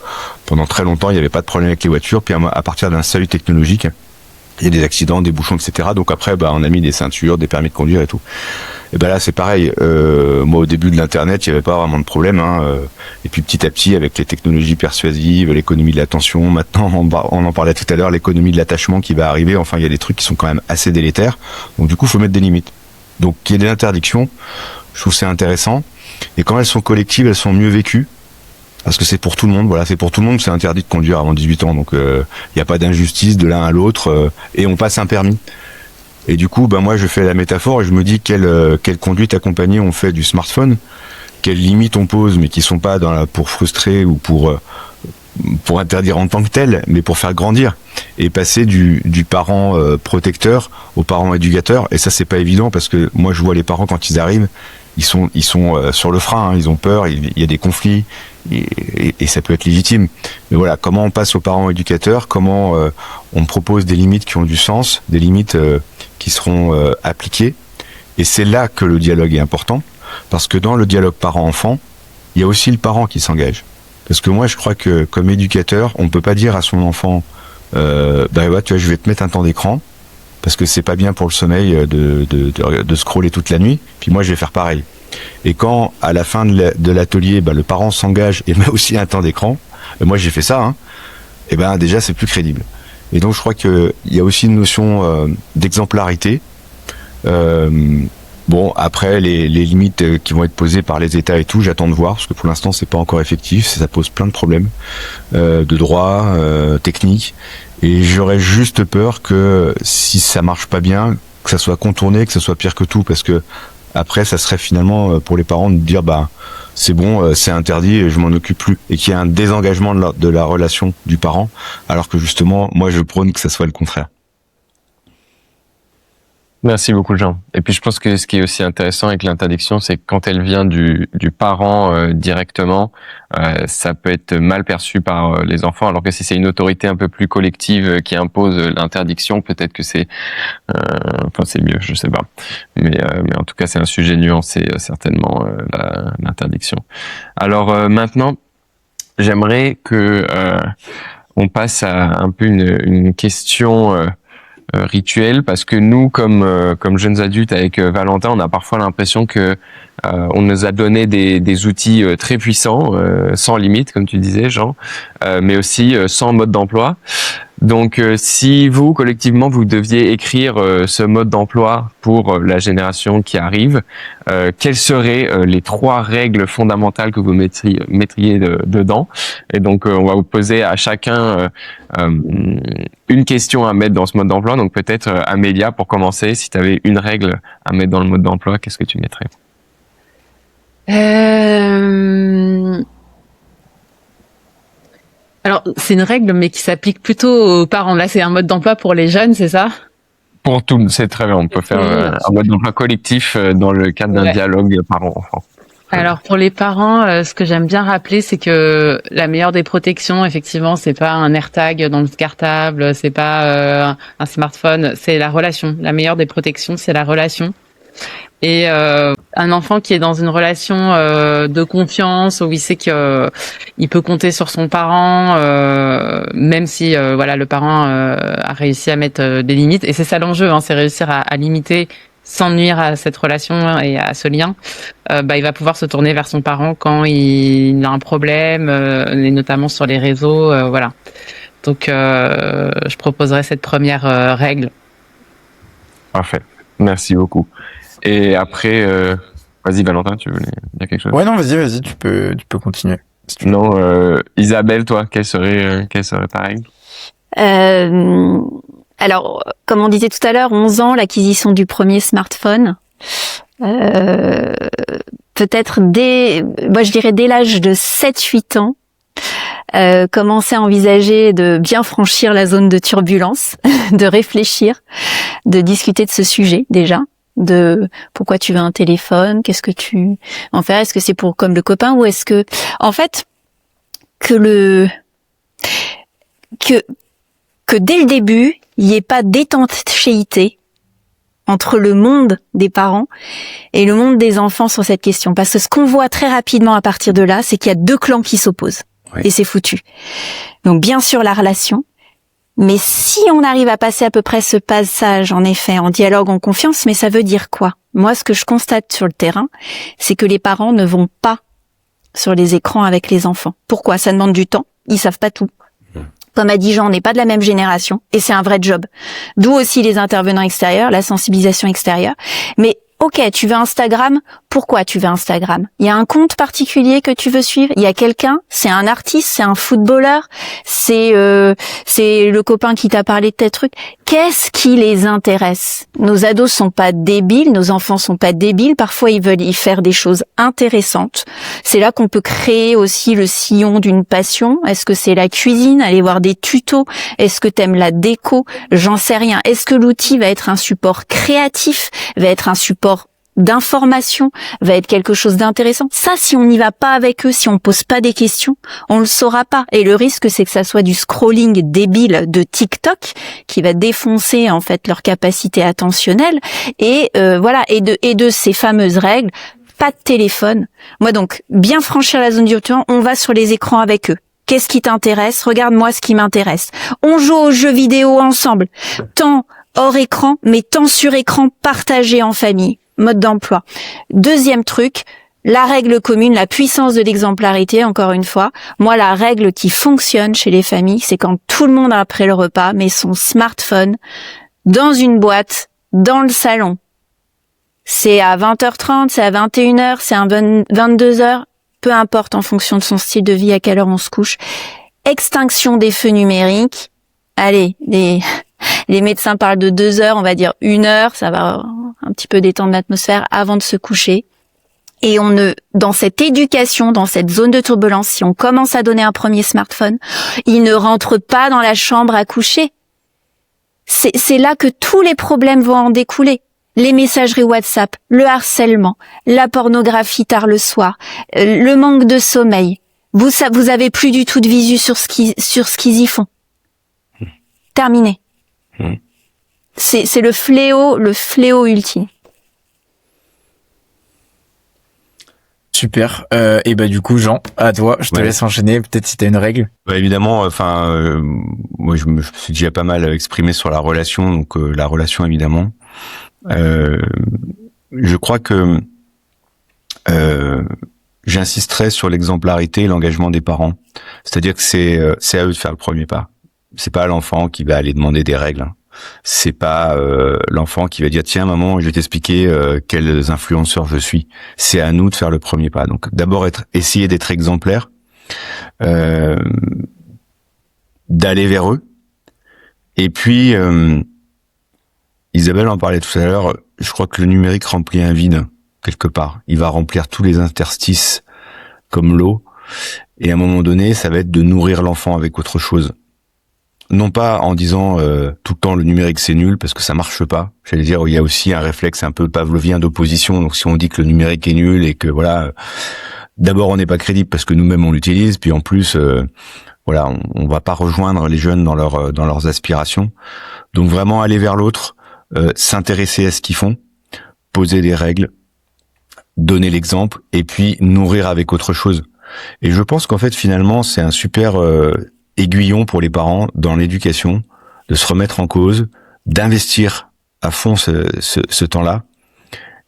pendant très longtemps, il n'y avait pas de problème avec les voitures, puis à partir d'un seuil technologique, il y a des accidents, des bouchons, etc. Donc après, on a mis des ceintures, des permis de conduire et tout. Et là, c'est pareil. Moi, au début de l'Internet, il n'y avait pas vraiment de problème. Et puis petit à petit, avec les technologies persuasives, l'économie de l'attention, maintenant, on en parlait tout à l'heure, l'économie de l'attachement qui va arriver. Enfin, il y a des trucs qui sont quand même assez délétères. Donc du coup, il faut mettre des limites. Donc qu'il y ait des interdictions, je trouve que c'est intéressant. Et quand elles sont collectives, elles sont mieux vécues. Parce que c'est pour tout le monde, voilà, c'est pour tout le monde, c'est interdit de conduire avant 18 ans, donc il n'y a pas d'injustice de l'un à l'autre, et on passe un permis. Et du coup, moi je fais la métaphore et je me dis quelle conduite accompagnée on fait du smartphone, quelles limites on pose, mais qui sont pas pour frustrer ou pour interdire en tant que tel, mais pour faire grandir et passer du parent protecteur au parent éducateur. Et ça, c'est pas évident parce que moi je vois les parents quand ils arrivent, ils sont sur le frein, ils ont peur, il y a des conflits. Et ça peut être légitime. Mais voilà, comment on passe aux parents éducateurs, comment on propose des limites qui ont du sens, des limites qui seront appliquées. Et c'est là que le dialogue est important, parce que dans le dialogue parent-enfant, il y a aussi le parent qui s'engage. Parce que moi, je crois que comme éducateur, on peut pas dire à son enfant, tu vois, je vais te mettre un temps d'écran, parce que c'est pas bien pour le sommeil de scroller toute la nuit, puis moi je vais faire pareil. Et quand, à la fin de l'atelier, le parent s'engage et met aussi un temps d'écran, moi j'ai fait ça, et déjà c'est plus crédible. Et donc je crois qu'il y a aussi une notion d'exemplarité. Après les limites qui vont être posées par les États et tout, j'attends de voir, parce que pour l'instant c'est pas encore effectif, ça pose plein de problèmes de droit, technique. Et j'aurais juste peur que si ça marche pas bien, que ça soit contourné, que ça soit pire que tout, parce que après, ça serait finalement pour les parents de dire c'est bon, c'est interdit, je m'en occupe plus, et qu'il y ait un désengagement de la relation du parent, alors que justement, moi, je prône que ça soit le contraire. Merci beaucoup, Jean. Et puis, je pense que ce qui est aussi intéressant avec l'interdiction, c'est que quand elle vient du parent directement, ça peut être mal perçu par les enfants, alors que si c'est une autorité un peu plus collective qui impose l'interdiction, peut-être que c'est mieux, je sais pas. Mais en tout cas, c'est un sujet nuancé, certainement, l'interdiction. Alors, maintenant, j'aimerais que on passe à un peu une question rituel, parce que nous, comme jeunes adultes avec Valentin, on a parfois l'impression que on nous a donné des outils très puissants, sans limite, comme tu disais, Jean, mais aussi sans mode d'emploi. Donc, si vous, collectivement, vous deviez écrire ce mode d'emploi pour la génération qui arrive, quelles seraient les 3 règles fondamentales que vous mettriez dedans? Et donc, on va vous poser à chacun une question à mettre dans ce mode d'emploi. Donc, peut-être, Amélia, pour commencer, si tu avais une règle à mettre dans le mode d'emploi, qu'est-ce que tu mettrais? Alors, c'est une règle, mais qui s'applique plutôt aux parents. Là, c'est un mode d'emploi pour les jeunes, c'est ça? Pour tout, c'est très bien. On peut faire un mode d'emploi collectif dans le cadre d'un dialogue parent-enfant. Alors, pour les parents, ce que j'aime bien rappeler, c'est que la meilleure des protections, effectivement, c'est pas un AirTag dans le cartable, c'est pas un smartphone, c'est la relation. La meilleure des protections, c'est la relation. Et un enfant qui est dans une relation de confiance, où il sait que il peut compter sur son parent, même si le parent a réussi à mettre des limites. Et c'est ça l'enjeu, c'est réussir à limiter sans nuire à cette relation et à ce lien. Il va pouvoir se tourner vers son parent quand il a un problème, et notamment sur les réseaux, voilà. Donc je proposerais cette première règle. Parfait, merci beaucoup. Et après, vas-y Valentin, tu voulais dire quelque chose? Ouais, non, vas-y, tu peux continuer. Si tu veux. Non, Isabelle, toi, quelle serait ta règle? Alors, comme on disait tout à l'heure, 11 ans, l'acquisition du premier smartphone. Peut-être moi je dirais dès l'âge de 7-8 ans, commencer à envisager de bien franchir la zone de turbulence, de réfléchir, de discuter de ce sujet déjà. De pourquoi tu veux un téléphone, qu'est-ce que tu en fais, est-ce que c'est pour comme le copain ou est-ce que en fait que dès le début il n'y ait pas d'étanchéité entre le monde des parents et le monde des enfants sur cette question, parce que ce qu'on voit très rapidement à partir de là, c'est qu'il y a 2 clans qui s'opposent, et c'est foutu. Donc bien sûr la relation. Mais si on arrive à passer à peu près ce passage, en effet, en dialogue, en confiance, mais ça veut dire quoi? Moi, ce que je constate sur le terrain, c'est que les parents ne vont pas sur les écrans avec les enfants. Pourquoi? Ça demande du temps. Ils savent pas tout. Comme a dit Jean, on n'est pas de la même génération, et c'est un vrai job. D'où aussi les intervenants extérieurs, la sensibilisation extérieure. Mais ok, tu veux Instagram, pourquoi tu veux Instagram? Il y a un compte particulier que tu veux suivre? Il y a quelqu'un? C'est un artiste? C'est un footballeur? C'est le copain qui t'a parlé de tes trucs? Qu'est-ce qui les intéresse? Nos ados sont pas débiles, nos enfants sont pas débiles, parfois ils veulent y faire des choses intéressantes. C'est là qu'on peut créer aussi le sillon d'une passion. Est-ce que c'est la cuisine? Aller voir des tutos? Est-ce que t'aimes la déco? J'en sais rien. Est-ce que l'outil va être un support créatif? Va être un support d'information, va être quelque chose d'intéressant? Ça, si on n'y va pas avec eux, si on pose pas des questions, on le saura pas. Et le risque, c'est que ça soit du scrolling débile de TikTok qui va défoncer en fait leur capacité attentionnelle. Et et de ces fameuses règles, pas de téléphone. Moi donc, bien franchir la zone du temps, on va sur les écrans avec eux. Qu'est-ce qui t'intéresse? Regarde-moi ce qui m'intéresse. On joue aux jeux vidéo ensemble. Temps hors écran, mais temps sur écran partagé en famille. Mode d'emploi. Deuxième truc, la règle commune, la puissance de l'exemplarité, encore une fois. Moi, la règle qui fonctionne chez les familles, c'est quand tout le monde, après le repas, met son smartphone dans une boîte, dans le salon. C'est à 20h30, c'est à 21h, c'est à 22h, peu importe en fonction de son style de vie, à quelle heure on se couche. Extinction des feux numériques. Allez, les médecins parlent de 2 heures, on va dire 1 heure, ça va un petit peu détendre l'atmosphère avant de se coucher. Et dans cette éducation, dans cette zone de turbulence, si on commence à donner un premier smartphone, il ne rentre pas dans la chambre à coucher. C'est là que tous les problèmes vont en découler. les messageries WhatsApp, le harcèlement, la pornographie tard le soir, le manque de sommeil. Vous avez plus du tout de visu sur ce qu'ils y font. Terminé. C'est le fléau ultime. Super. Et bah du coup, Jean, à toi, je te laisse enchaîner. Peut-être si t'as une règle. Bah évidemment, moi je me suis déjà pas mal exprimé sur la relation, donc la relation évidemment. Je crois que j'insisterai sur l'exemplarité et l'engagement des parents. C'est-à-dire que c'est à eux de faire le premier pas. C'est pas l'enfant qui va aller demander des règles. Hein. C'est pas l'enfant qui va dire tiens maman, je vais t'expliquer quels influenceurs je suis. C'est à nous de faire le premier pas. Donc d'abord essayer d'être exemplaire, d'aller vers eux. Et puis Isabelle en parlait tout à l'heure. Je crois que le numérique remplit un vide quelque part. Il va remplir tous les interstices comme l'eau. Et à un moment donné, ça va être de nourrir l'enfant avec autre chose. Non pas en disant tout le temps le numérique c'est nul parce que ça marche pas. J'allais dire il y a aussi un réflexe un peu pavlovien d'opposition. Donc si on dit que le numérique est nul et que voilà, d'abord on n'est pas crédible parce que nous-mêmes on l'utilise, puis en plus voilà, on va pas rejoindre les jeunes dans leurs aspirations. Donc vraiment aller vers l'autre, s'intéresser à ce qu'ils font, poser des règles, donner l'exemple et puis nourrir avec autre chose. Et je pense qu'en fait finalement c'est un super aiguillon pour les parents dans l'éducation, de se remettre en cause, d'investir à fond ce temps-là.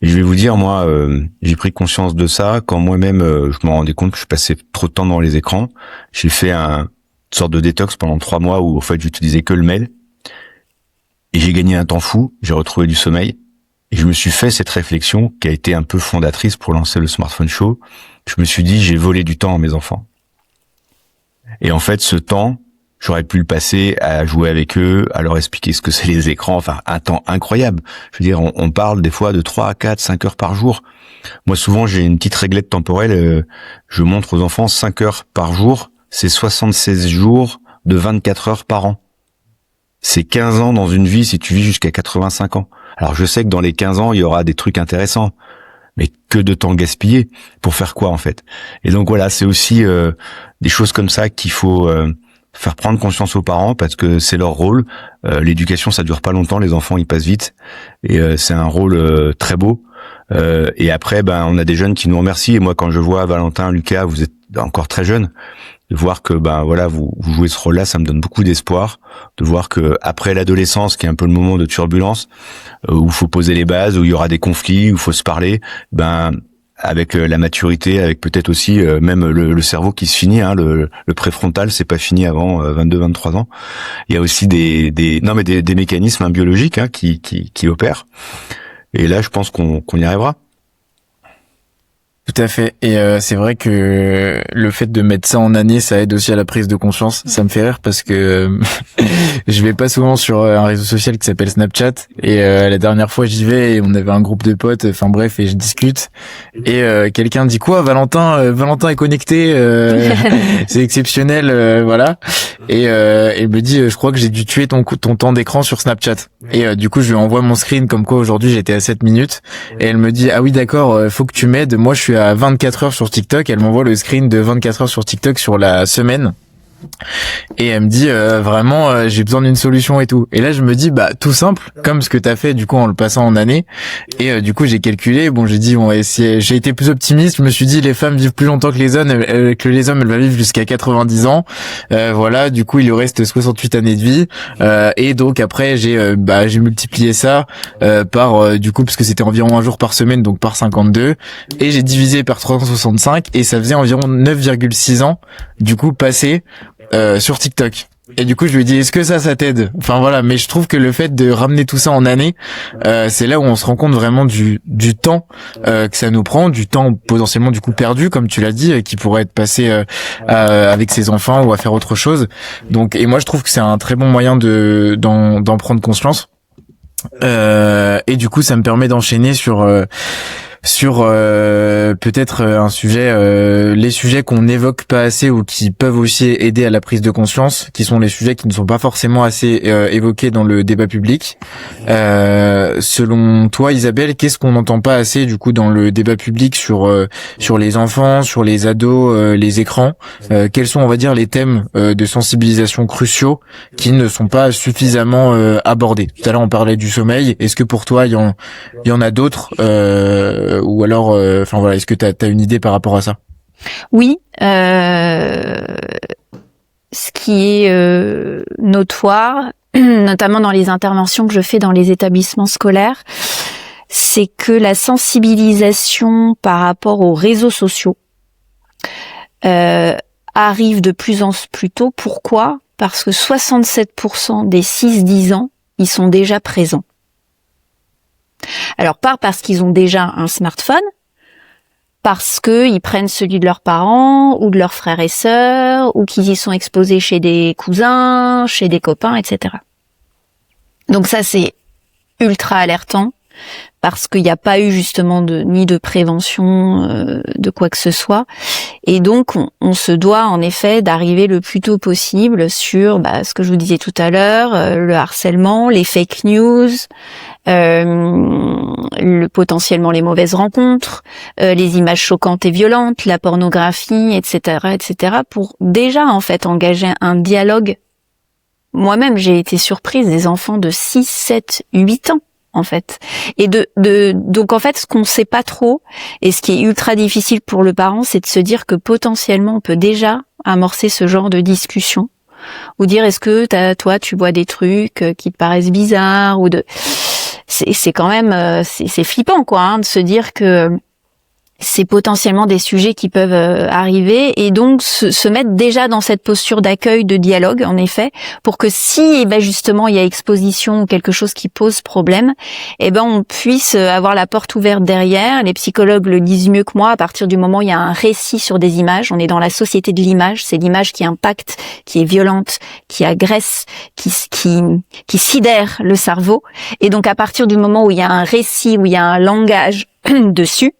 Et je vais vous dire, moi, j'ai pris conscience de ça quand moi-même, je me rendais compte que je passais trop de temps dans les écrans. J'ai fait une sorte de détox pendant 3 mois où, en fait, j'utilisais que le mail. Et j'ai gagné un temps fou, j'ai retrouvé du sommeil. Et je me suis fait cette réflexion qui a été un peu fondatrice pour lancer le Smartphone Show. Je me suis dit, j'ai volé du temps à mes enfants. Et en fait, ce temps, j'aurais pu le passer à jouer avec eux, à leur expliquer ce que c'est les écrans, enfin, un temps incroyable. Je veux dire, on parle des fois de 3 à 4, 5 heures par jour. Moi, souvent, j'ai une petite réglette temporelle, je montre aux enfants 5 heures par jour, c'est 76 jours de 24 heures par an. C'est 15 ans dans une vie si tu vis jusqu'à 85 ans. Alors, je sais que dans les 15 ans, il y aura des trucs intéressants. Mais que de temps gaspillé pour faire quoi en fait? Et donc voilà, c'est aussi des choses comme ça qu'il faut faire prendre conscience aux parents parce que c'est leur rôle. L'éducation, ça dure pas longtemps, les enfants ils passent vite et c'est un rôle très beau. Et après, on a des jeunes qui nous remercient. Et moi, quand je vois Valentin, Lucas, vous êtes encore très jeunes, de voir que voilà, vous jouez ce rôle-là, ça me donne beaucoup d'espoir. De voir que après l'adolescence, qui est un peu le moment de turbulence, où il faut poser les bases, où il y aura des conflits, où il faut se parler, avec la maturité, avec peut-être aussi même le cerveau qui se finit, hein, le préfrontal, c'est pas fini avant 22-23 ans. Il y a aussi des mécanismes biologiques hein, qui opèrent. Et là, je pense qu'on y arrivera. Tout à fait. Et c'est vrai que le fait de mettre ça en année, ça aide aussi à la prise de conscience. Ça me fait rire parce que je vais pas souvent sur un réseau social qui s'appelle Snapchat. Et la dernière fois, j'y vais et on avait un groupe de potes. Enfin bref, et je discute. Et quelqu'un dit quoi, Valentin est connecté. C'est exceptionnel, voilà. Et il me dit, je crois que j'ai dû tuer ton temps d'écran sur Snapchat. Et du coup, je lui envoie mon screen comme quoi aujourd'hui j'étais à 7 minutes. Et elle me dit, ah oui d'accord, faut que tu m'aides. Moi, je suis à 24 heures sur TikTok. Elle m'envoie le screen de 24 heures sur TikTok sur la semaine. Et elle me dit vraiment j'ai besoin d'une solution et tout. Et là je me dis tout simple comme ce que t'as fait du coup en le passant en année. Et du coup j'ai calculé, j'ai dit on va essayer. J'ai été plus optimiste, je me suis dit les femmes vivent plus longtemps que les hommes, elles vont vivre jusqu'à 90 ans. Voilà, du coup il lui reste 68 années de vie. Et donc après j'ai multiplié ça par du coup parce que c'était environ un jour par semaine, donc par 52, et j'ai divisé par 365 et ça faisait environ 9,6 ans du coup passé sur TikTok. Et du coup, je lui ai dit, est-ce que ça t'aide? Enfin voilà, mais je trouve que le fait de ramener tout ça en année, c'est là où on se rend compte vraiment du temps que ça nous prend, du temps potentiellement du coup perdu, comme tu l'as dit, qui pourrait être passé avec ses enfants ou à faire autre chose. Donc, et moi, je trouve que c'est un très bon moyen d'en prendre conscience. Et du coup, ça me permet d'enchaîner sur sur peut-être un sujet, les sujets qu'on n'évoque pas assez ou qui peuvent aussi aider à la prise de conscience, qui sont les sujets qui ne sont pas forcément assez évoqués dans le débat public. Selon toi, Isabelle, qu'est-ce qu'on n'entend pas assez du coup dans le débat public sur les enfants, sur les ados, les écrans? Quels sont, on va dire, les thèmes de sensibilisation cruciaux qui ne sont pas suffisamment abordés? Tout à l'heure, on parlait du sommeil. Est-ce que pour toi, il y en a d'autres, ou alors, enfin voilà, est-ce que t'as une idée par rapport à ça? Oui, ce qui est notoire, notamment dans les interventions que je fais dans les établissements scolaires, c'est que la sensibilisation par rapport aux réseaux sociaux arrive de plus en plus tôt. Pourquoi ? Parce que 67% des 6-10 ans, ils sont déjà présents. Alors, pas parce qu'ils ont déjà un smartphone, parce qu'ils prennent celui de leurs parents ou de leurs frères et sœurs, ou qu'ils y sont exposés chez des cousins, chez des copains, etc. Donc ça, c'est ultra alertant, parce qu'il n'y a pas eu justement ni de prévention de quoi que ce soit. Et donc, on se doit en effet d'arriver le plus tôt possible sur ce que je vous disais tout à l'heure, le harcèlement, les fake news, potentiellement les mauvaises rencontres, les images choquantes et violentes, la pornographie, etc., etc., pour déjà en fait engager un dialogue. Moi-même, j'ai été surprise des enfants de 6, 7, 8 ans. En fait. Et donc en fait, ce qu'on sait pas trop, et ce qui est ultra difficile pour le parent, c'est de se dire que potentiellement on peut déjà amorcer ce genre de discussion, ou dire est-ce que toi tu vois des trucs qui te paraissent bizarres, ou c'est quand même c'est flippant quoi, de se dire que c'est potentiellement des sujets qui peuvent arriver, et donc se mettre déjà dans cette posture d'accueil, de dialogue, en effet, pour que si justement il y a exposition ou quelque chose qui pose problème, on puisse avoir la porte ouverte derrière. Les psychologues le disent mieux que moi, à partir du moment où il y a un récit sur des images, on est dans la société de l'image, c'est l'image qui impacte, qui est violente, qui agresse, qui sidère le cerveau, et donc à partir du moment où il y a un récit, où il y a un langage dessus,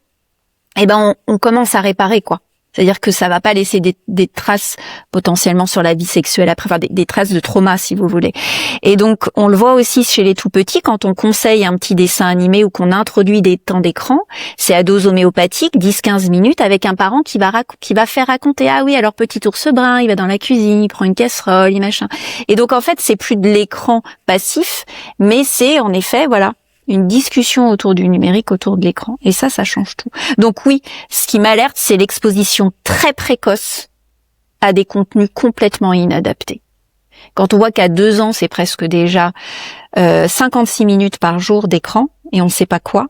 on commence à réparer quoi. C'est-à-dire que ça va pas laisser des traces potentiellement sur la vie sexuelle après, enfin des traces de trauma si vous voulez. Et donc on le voit aussi chez les tout petits, quand on conseille un petit dessin animé ou qu'on introduit des temps d'écran, c'est à dose homéopathique, 10-15 minutes, avec un parent qui va faire raconter, ah oui, alors petit ours brun, il va dans la cuisine, il prend une casserole, il machin. Et donc en fait, c'est plus de l'écran passif, mais c'est en effet, voilà, une discussion autour du numérique, autour de l'écran. Et ça change tout. Donc oui, ce qui m'alerte, c'est l'exposition très précoce à des contenus complètement inadaptés. Quand on voit qu'à 2 ans, c'est presque déjà 56 minutes par jour d'écran, et on ne sait pas quoi,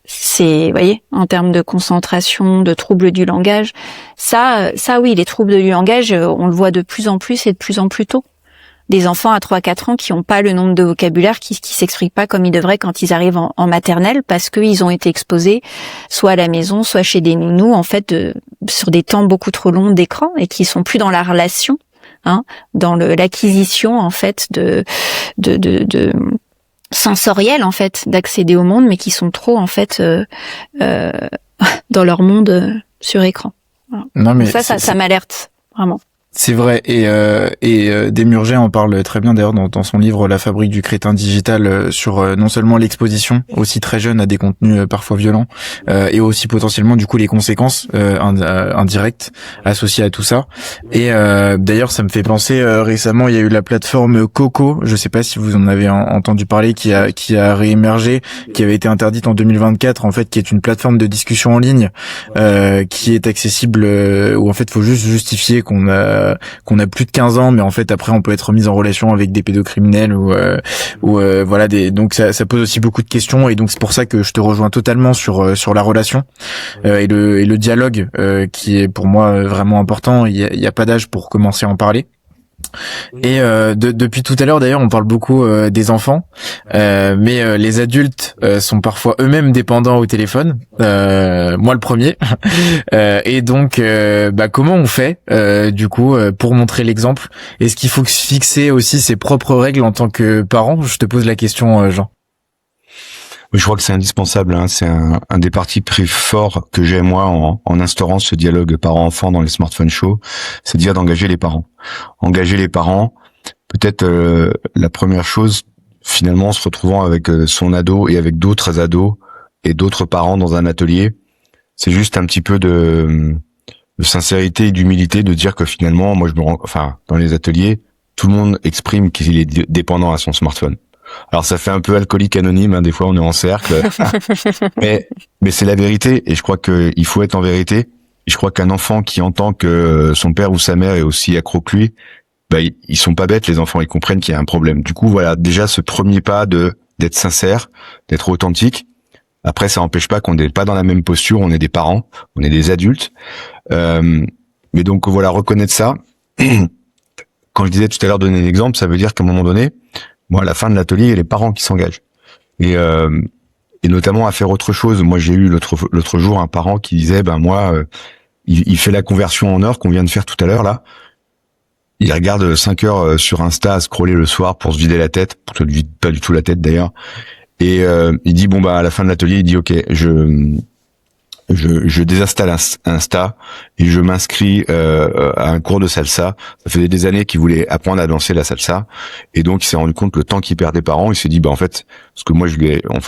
c'est, vous voyez, en termes de concentration, de troubles du langage, ça oui, les troubles du langage, on le voit de plus en plus et de plus en plus tôt. Des enfants à 3-4 ans qui n'ont pas le nombre de vocabulaire, qui s'expriment pas comme ils devraient quand ils arrivent en maternelle, parce qu'ils ont été exposés soit à la maison, soit chez des nounous, en fait, sur des temps beaucoup trop longs d'écran, et qui sont plus dans la relation, dans l'acquisition, en fait, de sensorielle, en fait, d'accéder au monde, mais qui sont trop, en fait, dans leur monde sur écran. Voilà. Non, mais ça m'alerte, vraiment. C'est vrai, et Desmurger en parle très bien d'ailleurs dans son livre La fabrique du crétin digital, sur non seulement l'exposition aussi très jeune à des contenus parfois violents, et aussi potentiellement du coup les conséquences indirectes associées à tout ça. Et d'ailleurs ça me fait penser, récemment il y a eu la plateforme Coco, je sais pas si vous en avez entendu parler, qui a réémergé, qui avait été interdite en 2024 en fait, qui est une plateforme de discussion en ligne qui est accessible, où en fait faut juste justifier qu'on a plus de 15 ans, mais en fait après on peut être mis en relation avec des pédocriminels ou voilà, donc ça pose aussi beaucoup de questions, et donc c'est pour ça que je te rejoins totalement sur la relation et le dialogue qui est pour moi vraiment important. Il y a pas d'âge pour commencer à en parler. Et depuis tout à l'heure d'ailleurs on parle beaucoup des enfants, mais les adultes sont parfois eux-mêmes dépendants au téléphone, moi le premier. Et donc comment on fait du coup pour montrer l'exemple? Est-ce qu'il faut fixer aussi ses propres règles en tant que parent? Je te pose la question, Jean. Oui, je crois que c'est indispensable. Hein. C'est un des partis pris forts que j'ai moi en instaurant ce dialogue parents-enfants dans les smartphone shows, c'est de dire d'engager les parents. Engager les parents, peut-être la première chose, finalement, en se retrouvant avec son ado et avec d'autres ados et d'autres parents dans un atelier, c'est juste un petit peu de sincérité et d'humilité de dire que finalement, moi, dans les ateliers, tout le monde exprime qu'il est dépendant à son smartphone. Alors ça fait un peu alcoolique anonyme, hein, des fois on est en cercle, mais c'est la vérité et je crois que il faut être en vérité. Et je crois qu'un enfant qui entend que son père ou sa mère est aussi accro que lui, ils sont pas bêtes les enfants, ils comprennent qu'il y a un problème. Du coup voilà, déjà ce premier pas d'être sincère, d'être authentique. Après ça n'empêche pas qu'on n'est pas dans la même posture, on est des parents, on est des adultes, mais donc voilà, reconnaître ça. Quand je disais tout à l'heure donner un exemple, ça veut dire qu'à un moment donné, moi, à la fin de l'atelier, il y a les parents qui s'engagent. Et notamment à faire autre chose. Moi, j'ai eu l'autre jour un parent qui disait, il fait la conversion en heures qu'on vient de faire tout à l'heure, là. Il regarde 5 heures sur Insta à scroller le soir pour se vider la tête, pour se vide pas du tout la tête d'ailleurs. Et il dit, à la fin de l'atelier, il dit, ok, je désinstalle Insta et je m'inscris à un cours de salsa. Ça faisait des années qu'il voulait apprendre à danser la salsa et donc il s'est rendu compte le temps qu'il perd des parents. Il s'est dit en fait, parce que moi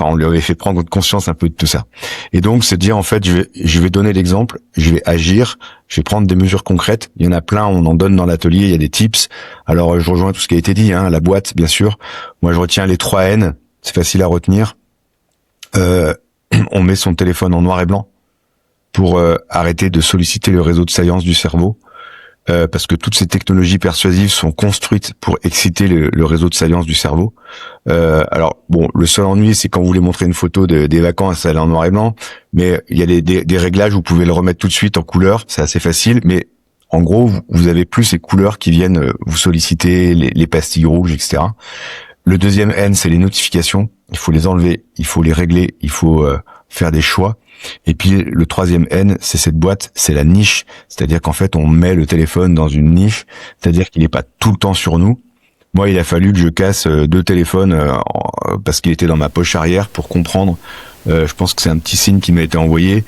on lui avait fait prendre conscience un peu de tout ça. Et donc c'est dire en fait je vais donner l'exemple, je vais agir, je vais prendre des mesures concrètes. Il y en a plein, on en donne dans l'atelier, il y a des tips. Alors je rejoins tout ce qui a été dit, hein, la boîte bien sûr. Moi je retiens les 3 N, c'est facile à retenir. On met son téléphone en noir et blanc pour arrêter de solliciter le réseau de salience du cerveau, parce que toutes ces technologies persuasives sont construites pour exciter le réseau de salience du cerveau. Alors bon, le seul ennui, c'est quand vous voulez montrer une photo des vacances, elle est en noir et blanc, mais il y a des réglages où vous pouvez le remettre tout de suite en couleur, c'est assez facile, mais en gros, vous avez plus ces couleurs qui viennent vous solliciter, les pastilles rouges, etc. Le deuxième N, c'est les notifications. Il faut les enlever, il faut les régler, il faut faire des choix. Et puis le troisième N, c'est cette boîte, c'est la niche. C'est-à-dire qu'en fait, on met le téléphone dans une niche, c'est-à-dire qu'il n'est pas tout le temps sur nous. Moi, il a fallu que je casse 2 téléphones parce qu'il était dans ma poche arrière pour comprendre. Je pense que c'est un petit signe qui m'a été envoyé.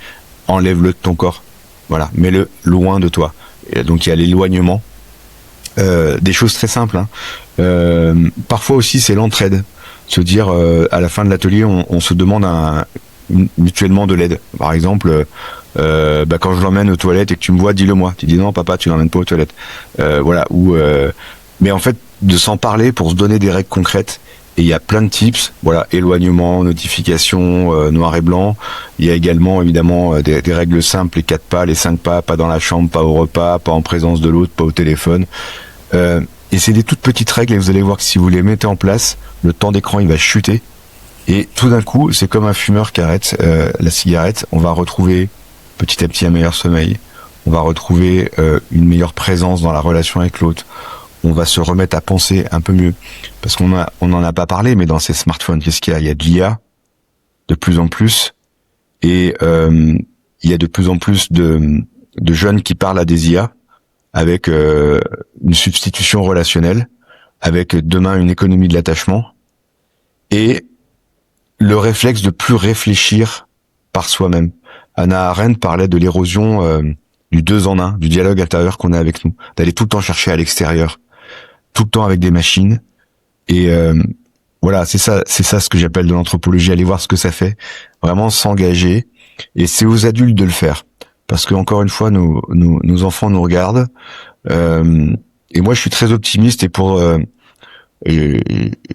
Enlève-le de ton corps. Voilà, mets-le loin de toi. Et donc il y a l'éloignement. Des choses très simples. Hein. Parfois aussi, c'est l'entraide. Se dire à la fin de l'atelier, on se demande mutuellement de l'aide. Par exemple, quand je l'emmène aux toilettes et que tu me vois, dis-le moi. Tu dis non, papa, tu l'emmènes pas aux toilettes. Voilà. Mais en fait, de s'en parler pour se donner des règles concrètes. Et il y a plein de tips. Voilà, éloignement, notification, noir et blanc. Il y a également évidemment des règles simples, les 4 pas, les 5 pas dans la chambre, pas au repas, pas en présence de l'autre, pas au téléphone. Et c'est des toutes petites règles et vous allez voir que si vous les mettez en place, le temps d'écran il va chuter. Et tout d'un coup, c'est comme un fumeur qui arrête la cigarette, on va retrouver petit à petit un meilleur sommeil, on va retrouver une meilleure présence dans la relation avec l'autre, on va se remettre à penser un peu mieux. Parce qu'on en a pas parlé, mais dans ces smartphones, qu'est-ce qu'il y a ? Il y a de l'IA, de plus en plus, et il y a de plus en plus de jeunes qui parlent à des IA, avec une substitution relationnelle, avec demain une économie de l'attachement, et le réflexe de plus réfléchir par soi-même. Hannah Arendt parlait de l'érosion du 2 en 1, du dialogue intérieur qu'on a avec nous, d'aller tout le temps chercher à l'extérieur, tout le temps avec des machines. Et voilà, c'est ça ce que j'appelle de l'anthropologie, aller voir ce que ça fait, vraiment s'engager. Et c'est aux adultes de le faire, parce que encore une fois, nos enfants nous regardent. Et moi, je suis très optimiste et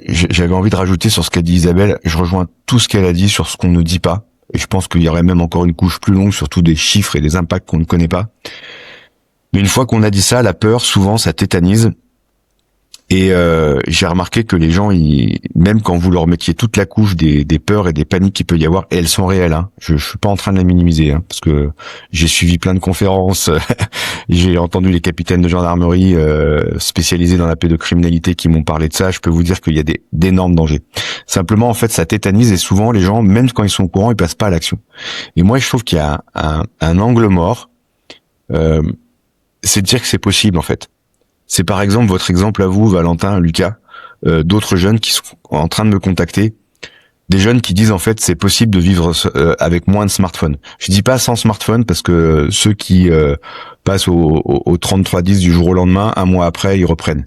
j'avais envie de rajouter sur ce qu'a dit Isabelle. Je rejoins tout ce qu'elle a dit sur ce qu'on ne dit pas. Et je pense qu'il y aurait même encore une couche plus longue sur tous des chiffres et des impacts qu'on ne connaît pas. Mais une fois qu'on a dit ça, la peur, souvent, ça tétanise. Et j'ai remarqué que les gens, même quand vous leur mettiez toute la couche des peurs et des paniques qu'il peut y avoir, et elles sont réelles, hein. Je suis pas en train de les minimiser, hein, parce que j'ai suivi plein de conférences, j'ai entendu les capitaines de gendarmerie spécialisés dans la pédocriminalité qui m'ont parlé de ça. Je peux vous dire qu'il y a d'énormes dangers. Simplement, en fait, ça tétanise et souvent les gens, même quand ils sont au courant, ils passent pas à l'action. Et moi, je trouve qu'il y a un angle mort, c'est de dire que c'est possible, en fait. C'est par exemple votre exemple à vous, Valentin, Lucas, d'autres jeunes qui sont en train de me contacter. des jeunes qui disent en fait c'est possible de vivre avec moins de smartphones. Je dis pas sans smartphone parce que ceux qui passent au 33-10 du jour au lendemain, un mois après ils reprennent.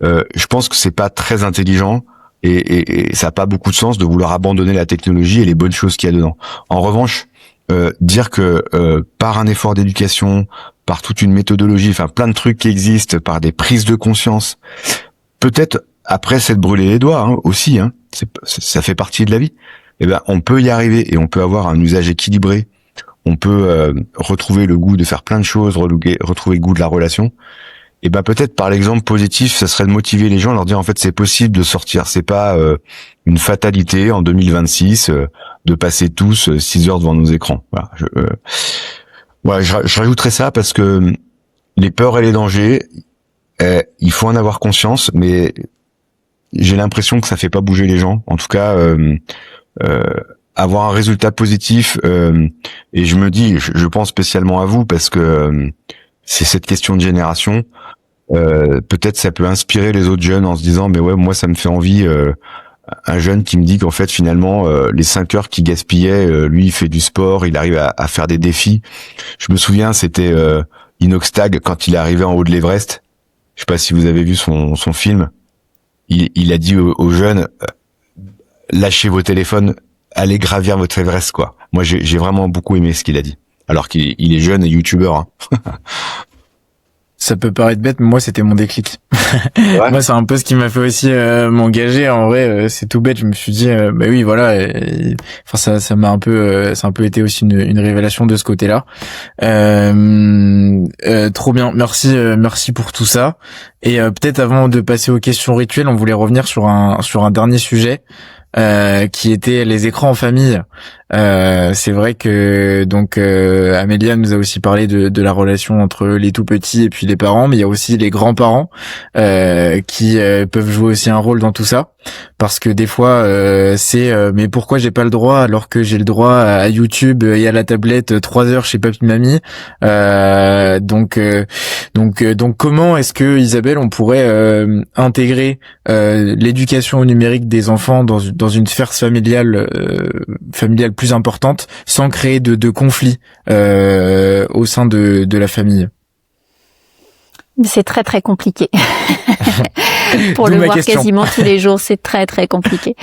Je pense que c'est pas très intelligent et ça a pas beaucoup de sens de vouloir abandonner la technologie et les bonnes choses qu'il y a dedans. En revanche, dire que par un effort d'éducation, par toute une méthodologie, enfin plein de trucs qui existent, par des prises de conscience, peut-être après s'être brûlé les doigts aussi, ça fait partie de la vie. Eh ben, on peut y arriver et on peut avoir un usage équilibré. On peut retrouver le goût de faire plein de choses, retrouver le goût de la relation. Et ben peut-être par l'exemple positif, ça serait de motiver les gens, leur dire en fait c'est possible de sortir. C'est pas une fatalité en 2026 de passer tous 6 heures devant nos écrans. Voilà, je rajouterais ça parce que les peurs et les dangers, il faut en avoir conscience, mais j'ai l'impression que ça fait pas bouger les gens. En tout cas, avoir un résultat positif, et je me dis, je pense spécialement à vous parce que c'est cette question de génération. Peut-être ça peut inspirer les autres jeunes en se disant, mais ouais, moi ça me fait envie. Un jeune qui me dit qu'en fait finalement les 5 heures qu'il gaspillait, lui il fait du sport, il arrive à faire des défis. Je me souviens, c'était Inox Tag quand il est arrivé en haut de l'Everest. Je sais pas si vous avez vu son film. Il a dit aux jeunes, lâchez vos téléphones, allez gravir votre Everest, quoi. Moi, j'ai vraiment beaucoup aimé ce qu'il a dit. Alors qu'il est jeune et youtubeur. Ça peut paraître bête, mais moi c'était mon déclic. Ouais. Moi c'est un peu ce qui m'a fait aussi m'engager. En vrai, c'est tout bête. Je me suis dit, bah oui, voilà. Enfin ça m'a un peu, ça a un peu été aussi une révélation de ce côté-là. Trop bien. Merci pour tout ça. Et peut-être avant de passer aux questions rituelles, on voulait revenir sur un dernier sujet. Qui était les écrans en famille. C'est vrai que donc Amélia nous a aussi parlé de la relation entre les tout petits et puis les parents, mais il y a aussi les grands-parents qui peuvent jouer aussi un rôle dans tout ça, parce que des fois c'est mais pourquoi j'ai pas le droit alors que j'ai le droit à YouTube et à la tablette 3 heures chez papy mamie. Donc comment est-ce que Isabelle on pourrait intégrer l'éducation au numérique des enfants dans une sphère familiale plus importante sans créer de conflits au sein de la famille? C'est très très compliqué. Pour D'où le ma voir question. quasiment tous les jours, c'est très très compliqué.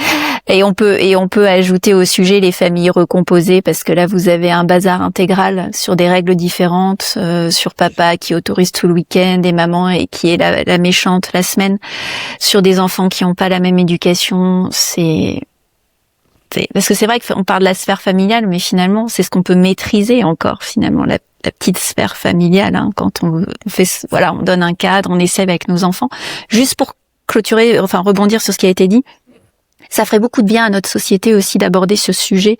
Et on peut ajouter au sujet les familles recomposées, parce que là vous avez un bazar intégral sur des règles différentes, sur papa qui autorise tout le week-end et maman et qui est la méchante la semaine, sur des enfants qui n'ont pas la même éducation. Parce que c'est vrai qu'on parle de la sphère familiale, mais finalement c'est ce qu'on peut maîtriser encore finalement, la petite sphère familiale, quand on fait, voilà, on donne un cadre, on essaie avec nos enfants. Juste pour clôturer, enfin rebondir sur ce qui a été dit, ça ferait beaucoup de bien à notre société aussi d'aborder ce sujet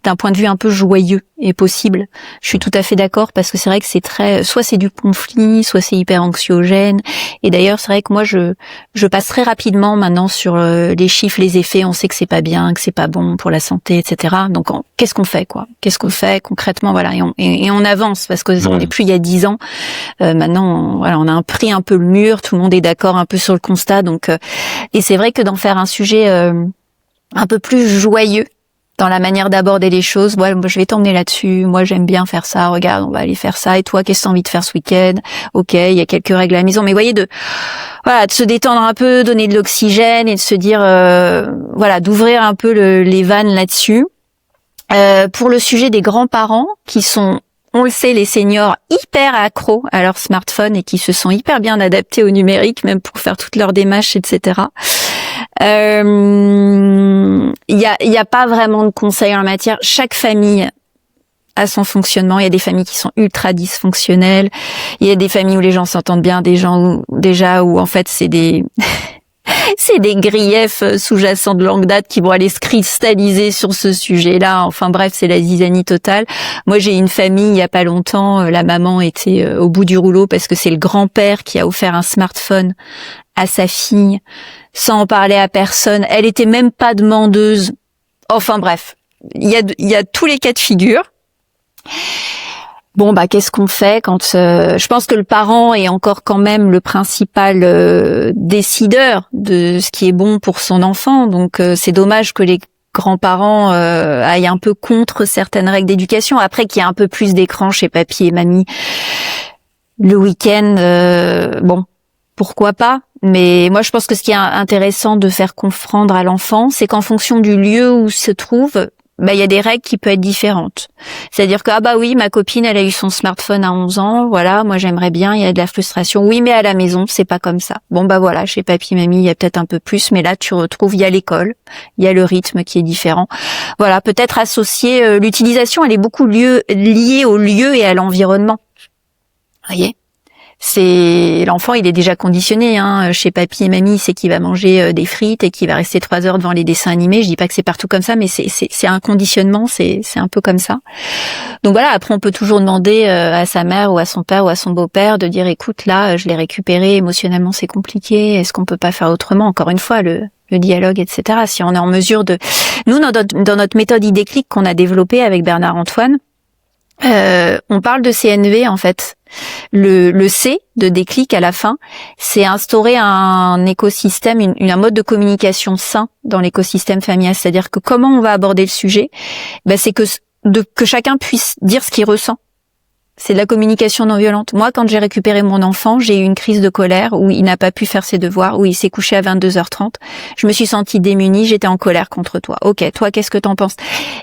d'un point de vue un peu joyeux et possible. Je suis tout à fait d'accord, parce que c'est vrai que c'est soit c'est du conflit, soit c'est hyper anxiogène. Et d'ailleurs, c'est vrai que moi, je passe très rapidement maintenant sur les chiffres, les effets. On sait que c'est pas bien, que c'est pas bon pour la santé, etc. Donc, qu'est-ce qu'on fait, quoi? Qu'est-ce qu'on fait concrètement? Voilà, et on avance, parce que on n'est plus il y a 10 ans. Maintenant, on a pris un peu le mur. Tout le monde est d'accord un peu sur le constat. Donc, et c'est vrai que d'en faire un sujet un peu plus joyeux dans la manière d'aborder les choses. Moi, je vais t'emmener là-dessus. Moi, j'aime bien faire ça. Regarde, on va aller faire ça. Et toi, qu'est-ce que t'as envie de faire ce week-end? Ok, il y a quelques règles à la maison. Mais voyez, de se détendre un peu, donner de l'oxygène et de se dire, d'ouvrir un peu les vannes là-dessus. Pour le sujet des grands-parents qui sont, on le sait, les seniors hyper accros à leur smartphone et qui se sont hyper bien adaptés au numérique, même pour faire toutes leurs démarches, etc. Il y a pas vraiment de conseils en la matière. Chaque famille a son fonctionnement. Il y a des familles qui sont ultra dysfonctionnelles. Il y a des familles où les gens s'entendent bien, où en fait c'est des c'est des griefs sous-jacents de longue date qui vont aller se cristalliser sur ce sujet-là. Enfin bref, c'est la zizanie totale. Moi, j'ai une famille, il y a pas longtemps, la maman était au bout du rouleau parce que c'est le grand-père qui a offert un smartphone à sa fille sans en parler à personne. Elle était même pas demandeuse. Enfin bref, il y a tous les cas de figure. Bon, qu'est-ce qu'on fait quand je pense que le parent est encore quand même le principal décideur de ce qui est bon pour son enfant. Donc c'est dommage que grands-parents aillent un peu contre certaines règles d'éducation. Après, qu'il y ait un peu plus d'écran chez papy et mamie le week-end, bon, pourquoi pas. Mais moi, je pense que ce qui est intéressant de faire comprendre à l'enfant, c'est qu'en fonction du lieu où se trouve, il y a des règles qui peuvent être différentes. C'est-à-dire que, oui, ma copine, elle a eu son smartphone à 11 ans, voilà, moi j'aimerais bien, il y a de la frustration. Oui, mais à la maison, c'est pas comme ça. Bon, voilà, chez papy, mamie, il y a peut-être un peu plus, mais là, tu retrouves, il y a l'école, il y a le rythme qui est différent. Voilà, peut-être associer, l'utilisation, elle est beaucoup liée au lieu et à l'environnement. Vous voyez? C'est l'enfant, il est déjà conditionné chez papy et mamie, c'est qu'il va manger des frites et qu'il va rester 3 heures devant les dessins animés. Je dis pas que c'est partout comme ça, mais c'est un conditionnement, c'est un peu comme ça. Donc voilà, après on peut toujours demander à sa mère ou à son père ou à son beau-père de dire écoute, là je l'ai récupéré, émotionnellement c'est compliqué, est-ce qu'on peut pas faire autrement? Encore une fois, le dialogue, etc. Si on est en mesure de... Nous, dans notre méthode e-déclic qu'on a développée avec Bernard Antoine, on parle de CNV en fait. Le C de déclic à la fin, c'est instaurer un écosystème, un mode de communication sain dans l'écosystème familial. C'est-à-dire que comment on va aborder le sujet, c'est que chacun puisse dire ce qu'il ressent. C'est de la communication non violente. Moi, quand j'ai récupéré mon enfant, j'ai eu une crise de colère où il n'a pas pu faire ses devoirs, où il s'est couché à 22h30. Je me suis sentie démunie, j'étais en colère contre toi. Ok, toi, qu'est-ce que t'en penses?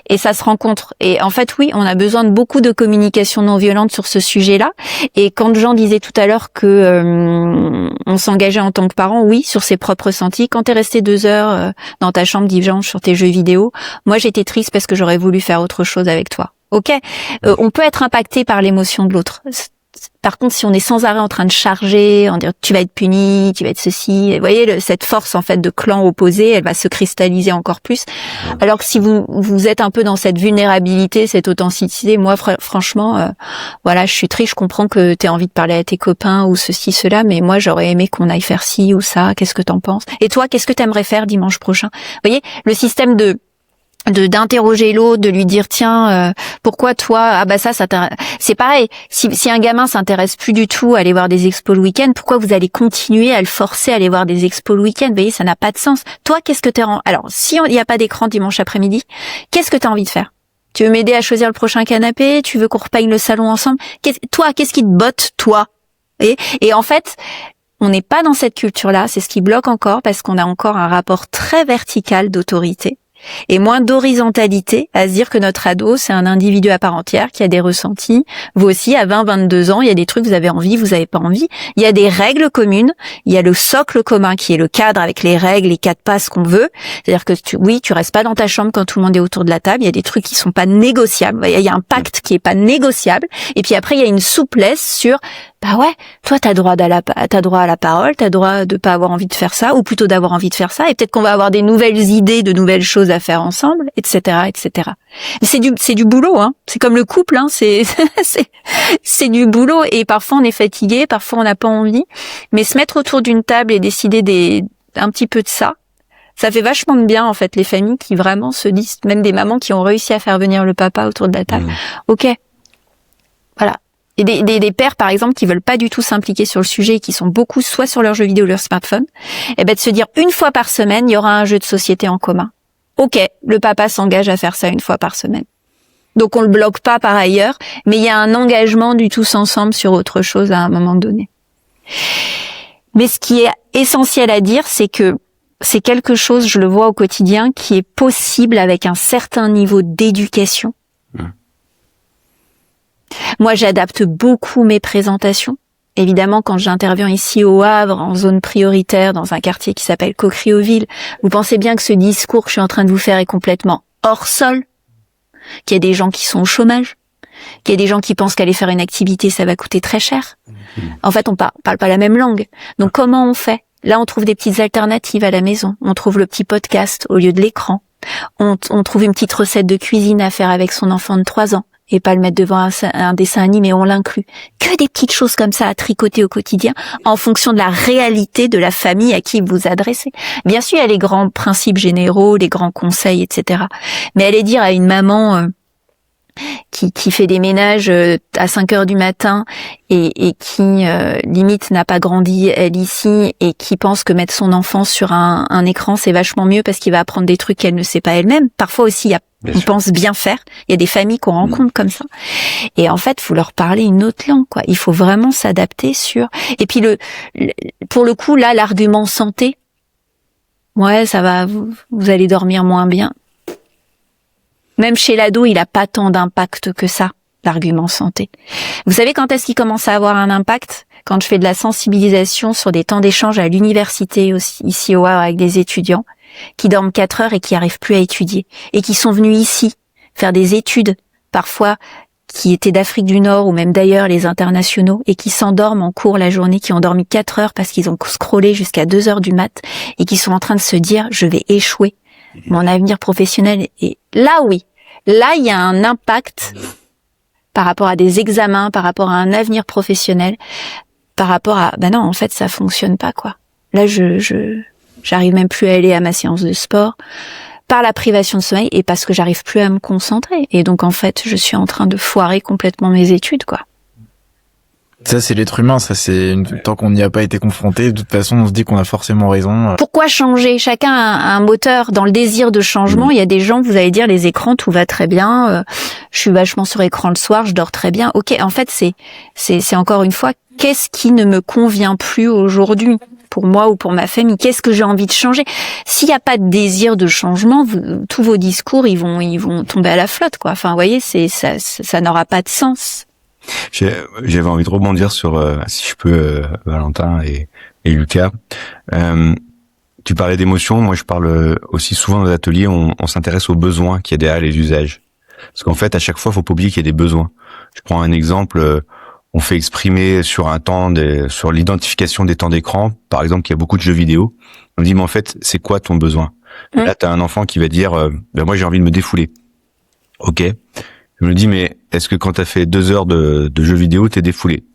Et ça se rencontre. Et en fait, oui, on a besoin de beaucoup de communication non violente sur ce sujet-là. Et quand Jean disait tout à l'heure que on s'engageait en tant que parent, oui, sur ses propres ressentis. Quand t'es resté 2 heures dans ta chambre, dit Jean, sur tes jeux vidéo, moi j'étais triste parce que j'aurais voulu faire autre chose avec toi. Ok, on peut être impacté par l'émotion de l'autre. Par contre, si on est sans arrêt en train de charger, en dire tu vas être puni, tu vas être ceci, vous voyez cette force en fait de clan opposé, elle va se cristalliser encore plus. Alors que si vous êtes un peu dans cette vulnérabilité, cette authenticité, moi franchement, voilà, je suis triste, je comprends que tu aies envie de parler à tes copains ou ceci cela, mais moi j'aurais aimé qu'on aille faire ci ou ça. Qu'est-ce que t'en penses? Et toi, qu'est-ce que t'aimerais faire dimanche prochain? Vous voyez le système d'interroger l'autre, de lui dire tiens pourquoi toi ça c'est pareil, si un gamin s'intéresse plus du tout à aller voir des expos le week-end, pourquoi vous allez continuer à le forcer à aller voir des expos le week-end? Vous voyez, ça n'a pas de sens. Toi, qu'est-ce que alors si il n'y a pas d'écran dimanche après-midi, qu'est-ce que tu as envie de faire? Tu veux m'aider à choisir le prochain canapé? Tu veux qu'on repeigne le salon ensemble? Qu'est-ce qui te botte, toi? Et en fait, on n'est pas dans cette culture-là, c'est ce qui bloque encore, parce qu'on a encore un rapport très vertical d'autorité et moins d'horizontalité à se dire que notre ado, c'est un individu à part entière qui a des ressentis. Vous aussi, à 20, 22 ans, il y a des trucs, vous avez envie, vous avez pas envie. Il y a des règles communes, il y a le socle commun qui est le cadre avec les règles, les 4 pas, ce qu'on veut. C'est-à-dire que tu restes pas dans ta chambre quand tout le monde est autour de la table. Il y a des trucs qui sont pas négociables. Il y a un pacte qui est pas négociable. Et puis après, il y a une souplesse sur toi t'as droit à la parole, t'as droit de pas avoir envie de faire ça, ou plutôt d'avoir envie de faire ça, et peut-être qu'on va avoir des nouvelles idées, de nouvelles choses à faire ensemble, etc., etc. Mais c'est du boulot, C'est comme le couple, c'est du boulot, et parfois on est fatigué, parfois on n'a pas envie, mais se mettre autour d'une table et décider un petit peu de ça fait vachement de bien en fait, les familles qui vraiment se disent, même des mamans qui ont réussi à faire venir le papa autour de la table. Ok, voilà. Et des pères, par exemple, qui veulent pas du tout s'impliquer sur le sujet, qui sont beaucoup soit sur leur jeu vidéo ou leur smartphone, de se dire 1 fois par semaine, il y aura un jeu de société en commun. Ok, le papa s'engage à faire ça 1 fois par semaine. Donc on le bloque pas par ailleurs, mais il y a un engagement du tous ensemble sur autre chose à un moment donné. Mais ce qui est essentiel à dire, c'est que c'est quelque chose, je le vois au quotidien, qui est possible avec un certain niveau d'éducation. Moi, j'adapte beaucoup mes présentations. Évidemment, quand j'interviens ici au Havre, en zone prioritaire, dans un quartier qui s'appelle Coquerioville, vous pensez bien que ce discours que je suis en train de vous faire est complètement hors sol, qu'il y a des gens qui sont au chômage, qu'il y a des gens qui pensent qu'aller faire une activité, ça va coûter très cher. En fait, on parle pas la même langue. Donc, comment on fait? Là, on trouve des petites alternatives à la maison. On trouve le petit podcast au lieu de l'écran. On trouve une petite recette de cuisine à faire avec son enfant de 3 ans. Et pas le mettre devant un dessin animé, on l'inclut. Que des petites choses comme ça à tricoter au quotidien en fonction de la réalité de la famille à qui vous adressez. Bien sûr, il y a les grands principes généraux, les grands conseils, etc. Mais allez dire à une maman qui fait des ménages à 5 heures du matin et qui limite n'a pas grandi elle ici et qui pense que mettre son enfant sur un écran c'est vachement mieux parce qu'il va apprendre des trucs qu'elle ne sait pas elle-même. Parfois aussi on pense bien faire. Il y a des familles qu'on rencontre comme ça. Et en fait, faut leur parler une autre langue, quoi. Il faut vraiment s'adapter sur. Et puis pour le coup là, l'argument santé. Ouais, ça va. Vous allez dormir moins bien. Même chez l'ado, il a pas tant d'impact que ça, l'argument santé. Vous savez quand est-ce qu'il commence à avoir un impact? Quand je fais de la sensibilisation sur des temps d'échange à l'université aussi, ici au Havre avec des étudiants qui dorment 4 heures et qui arrivent plus à étudier et qui sont venus ici faire des études, parfois qui étaient d'Afrique du Nord ou même d'ailleurs les internationaux et qui s'endorment en cours la journée, qui ont dormi 4 heures parce qu'ils ont scrollé jusqu'à 2 heures du mat et qui sont en train de se dire je vais échouer. Mon avenir professionnel. Et là, oui. Là, il y a un impact par rapport à des examens, par rapport à un avenir professionnel, par rapport à, non, en fait, ça fonctionne pas, quoi. Là, j'arrive même plus à aller à ma séance de sport par la privation de sommeil et parce que j'arrive plus à me concentrer. Et donc, en fait, je suis en train de foirer complètement mes études, quoi. Ça, c'est l'être humain, tant qu'on n'y a pas été confronté, de toute façon, on se dit qu'on a forcément raison. Pourquoi changer? Chacun a un moteur dans le désir de changement. Il y a des gens, vous allez dire, les écrans, tout va très bien, je suis vachement sur écran le soir, je dors très bien. Ok, en fait, c'est encore une fois, qu'est-ce qui ne me convient plus aujourd'hui? Pour moi ou pour ma famille, qu'est-ce que j'ai envie de changer? S'il n'y a pas de désir de changement, tous vos discours, ils vont tomber à la flotte, quoi. Enfin, vous voyez, ça n'aura pas de sens. J'avais envie de rebondir sur, si je peux, Valentin et Lucas. Tu parlais d'émotions, moi je parle aussi souvent dans les ateliers, on s'intéresse aux besoins qu'il y a derrière les usages. Parce qu'en fait, à chaque fois, il faut pas oublier qu'il y a des besoins. Je prends un exemple, on fait exprimer sur sur l'identification des temps d'écran, par exemple, qu'il y a beaucoup de jeux vidéo. On dit, mais en fait, c'est quoi ton besoin? Là, tu as un enfant qui va dire, moi j'ai envie de me défouler. Ok. Je me dis, mais est-ce que quand t'as fait 2 heures de jeux vidéo, t'es défoulé?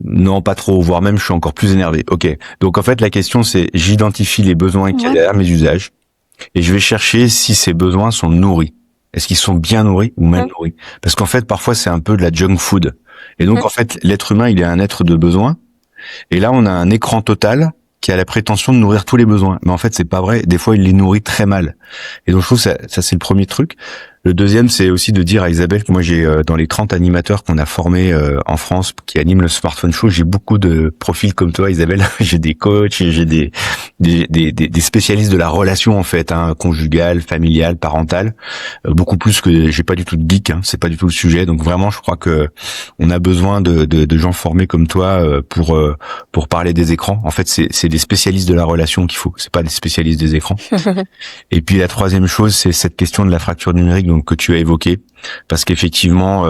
Non, pas trop, voire même je suis encore plus énervé. Ok. Donc en fait, la question c'est, j'identifie les besoins qu'il y a derrière mes usages et je vais chercher si ces besoins sont nourris. Est-ce qu'ils sont bien nourris ou mal nourris? Parce qu'en fait, parfois c'est un peu de la junk food. Et donc en fait, l'être humain, il est un être de besoins. Et là, on a un écran total qui a la prétention de nourrir tous les besoins. Mais en fait, c'est pas vrai. Des fois, il les nourrit très mal. Et donc je trouve ça c'est le premier truc. Le deuxième, c'est aussi de dire à Isabelle que moi j'ai dans les 30 animateurs qu'on a formés en France qui animent le Smartphone Show, j'ai beaucoup de profils comme toi, Isabelle. J'ai des coachs, j'ai des spécialistes de la relation en fait, conjugale, familiale, parentale, beaucoup plus que j'ai pas du tout de geek, c'est pas du tout le sujet. Donc vraiment, je crois que on a besoin de gens formés comme toi pour parler des écrans. En fait, c'est des spécialistes de la relation qu'il faut, c'est pas des spécialistes des écrans. Et puis la troisième chose, c'est cette question de la fracture numérique donc que tu as évoqué, parce qu'effectivement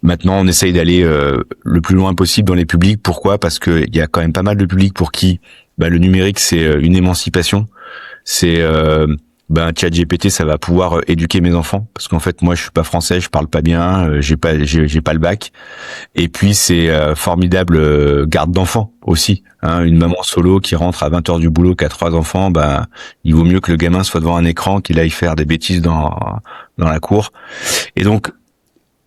maintenant on essaye d'aller le plus loin possible dans les publics. Pourquoi? Parce que il y a quand même pas mal de publics pour qui le numérique c'est une émancipation. C'est ChatGPT, ça va pouvoir éduquer mes enfants, parce qu'en fait moi je suis pas français, je parle pas bien, j'ai pas le bac. Et puis c'est formidable garde d'enfants aussi. Une maman solo qui rentre à 20 heures du boulot, qui a 3 enfants, il vaut mieux que le gamin soit devant un écran qu'il aille faire des bêtises dans la cour. Et donc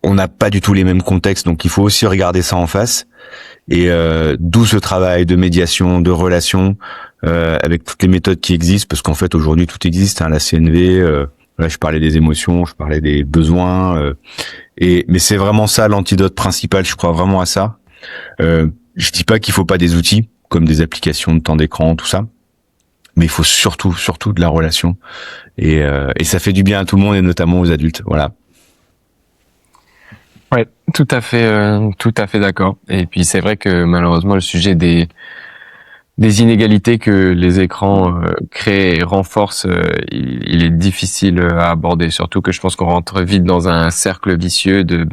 on n'a pas du tout les mêmes contextes, donc il faut aussi regarder ça en face. Et d'où ce travail de médiation, de relation, avec toutes les méthodes qui existent, parce qu'en fait aujourd'hui tout existe, la CNV, là je parlais des émotions, je parlais des besoins, mais c'est vraiment ça l'antidote principal, je crois vraiment à ça. Je dis pas qu'il faut pas des outils comme des applications de temps d'écran, tout ça, mais il faut surtout de la relation, et ça fait du bien à tout le monde et notamment aux adultes. Voilà. Ouais, tout à fait d'accord. Et puis c'est vrai que malheureusement le sujet des inégalités que les écrans créent et renforcent, il est difficile à aborder. Surtout que je pense qu'on rentre vite dans un cercle vicieux de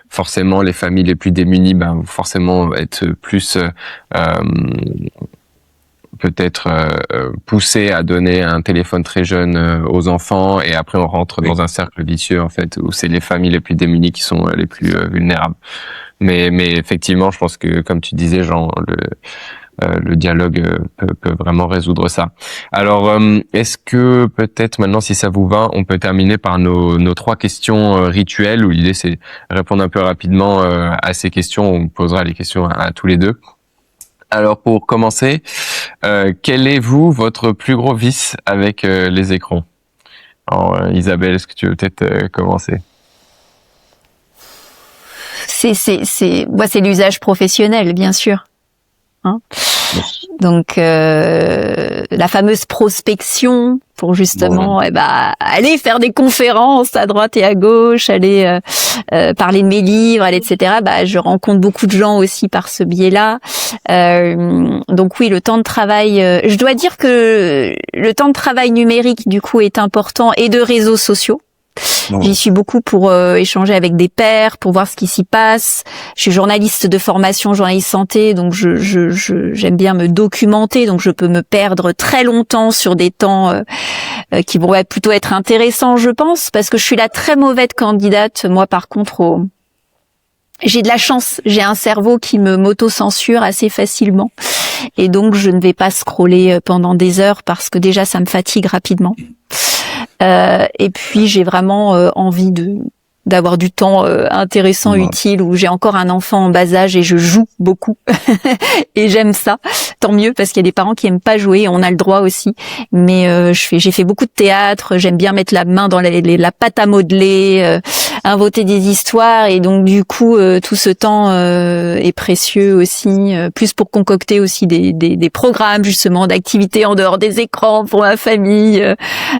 forcément les familles les plus démunies vont forcément être plus peut-être poussé à donner un téléphone très jeune aux enfants, et après on rentre dans un cercle vicieux en fait où c'est les familles les plus démunies qui sont les plus vulnérables. Mais effectivement, je pense que comme tu disais Jean, le dialogue peut vraiment résoudre ça. Alors, est-ce que peut-être maintenant, si ça vous va, on peut terminer par nos 3 questions rituelles, où l'idée c'est répondre un peu rapidement à ces questions. On posera les questions à tous les deux. Alors, pour commencer, quel est votre plus gros vice avec les écrans? Alors, Isabelle, est-ce que tu veux peut-être commencer? C'est l'usage professionnel, bien sûr. Hein, donc la fameuse prospection pour justement aller faire des conférences à droite et à gauche, aller parler de mes livres, etc. Je rencontre beaucoup de gens aussi par ce biais-là. Donc oui, le temps de travail, je dois dire que le temps de travail numérique du coup est important, et de réseaux sociaux. J'y suis beaucoup pour échanger avec des pairs, pour voir ce qui s'y passe. Je suis journaliste de formation, journaliste santé, donc j'aime bien me documenter, donc je peux me perdre très longtemps sur des temps qui vont plutôt être intéressants, je pense, parce que je suis la très mauvaise candidate, moi par contre, j'ai de la chance, j'ai un cerveau qui m'auto-censure assez facilement, et donc je ne vais pas scroller pendant des heures, parce que déjà ça me fatigue rapidement. Et puis j'ai vraiment envie d'avoir du temps intéressant, utile, où j'ai encore un enfant en bas âge et je joue beaucoup et j'aime ça. Tant mieux, parce qu'il y a des parents qui aiment pas jouer, et on a le droit aussi. Mais j'ai fait beaucoup de théâtre, j'aime bien mettre la main dans la pâte à modeler, inventer des histoires, et donc du coup tout ce temps est précieux aussi, plus pour concocter aussi des programmes justement d'activités en dehors des écrans pour la famille,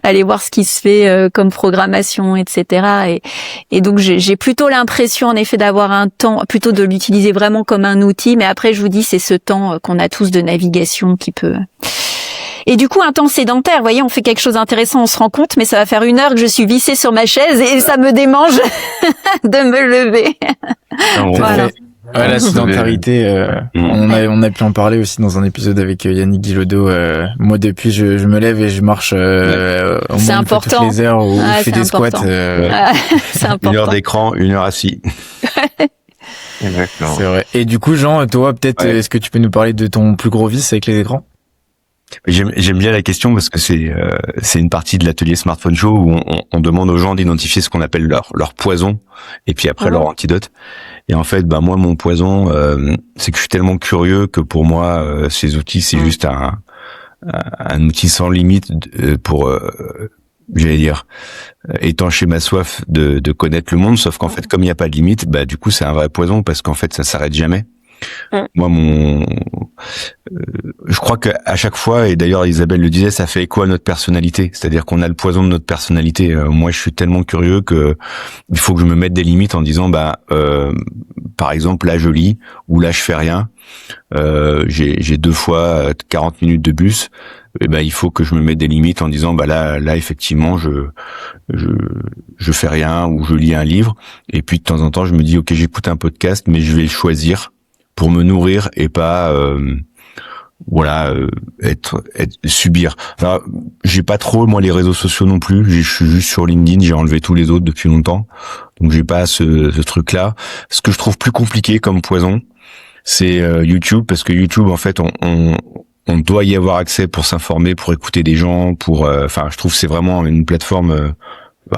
aller voir ce qui se fait comme programmation, etc. Et donc j'ai plutôt l'impression en effet d'avoir un temps, plutôt de l'utiliser vraiment comme un outil, mais après je vous dis, c'est ce temps qu'on a tous de navigation qui peut... Et du coup, un temps sédentaire, vous voyez, on fait quelque chose d'intéressant, on se rend compte, mais ça va faire 1 heure que je suis vissée sur ma chaise et ça me démange de me lever. Voilà. Ouais, la sédentarité, on a pu en parler aussi dans un épisode avec Yannick Guillodeau. Moi, depuis, je me lève et je marche au moins important. Toutes les heures, où je fais des squats. C'est important. 1 heure d'écran, 1 heure assis. C'est vrai. Et du coup, Jean, toi, peut-être, est-ce que tu peux nous parler de ton plus gros vice avec les écrans? J'aime bien la question, parce que c'est une partie de l'atelier Smartphone Show où on demande aux gens d'identifier ce qu'on appelle leur poison, et puis après leur antidote. Et en fait, moi, mon poison, c'est que je suis tellement curieux que pour moi, ces outils, c'est juste un outil sans limite pour, j'allais dire, étancher ma soif de connaître le monde. Sauf qu'en fait, comme il n'y a pas de limite, du coup, c'est un vrai poison, parce qu'en fait, ça s'arrête jamais. Moi, je crois qu'à chaque fois, et d'ailleurs Isabelle le disait, ça fait écho à notre personnalité. C'est-à-dire qu'on a le poison de notre personnalité. Moi, je suis tellement curieux que il faut que je me mette des limites en disant, par exemple, là je lis, ou là je fais rien. J'ai 2 fois 40 minutes de bus. Et il faut que je me mette des limites en disant, là effectivement, je fais rien, ou je lis un livre. Et puis de temps en temps, je me dis, ok, j'écoute un podcast, mais je vais le choisir pour me nourrir et pas subir. Enfin, j'ai pas trop moi les réseaux sociaux non plus, je suis juste sur LinkedIn, j'ai enlevé tous les autres depuis longtemps. Donc j'ai pas ce truc là. Ce que je trouve plus compliqué comme poison, c'est YouTube, parce que YouTube en fait on doit y avoir accès pour s'informer, pour écouter des gens, je trouve que c'est vraiment une plateforme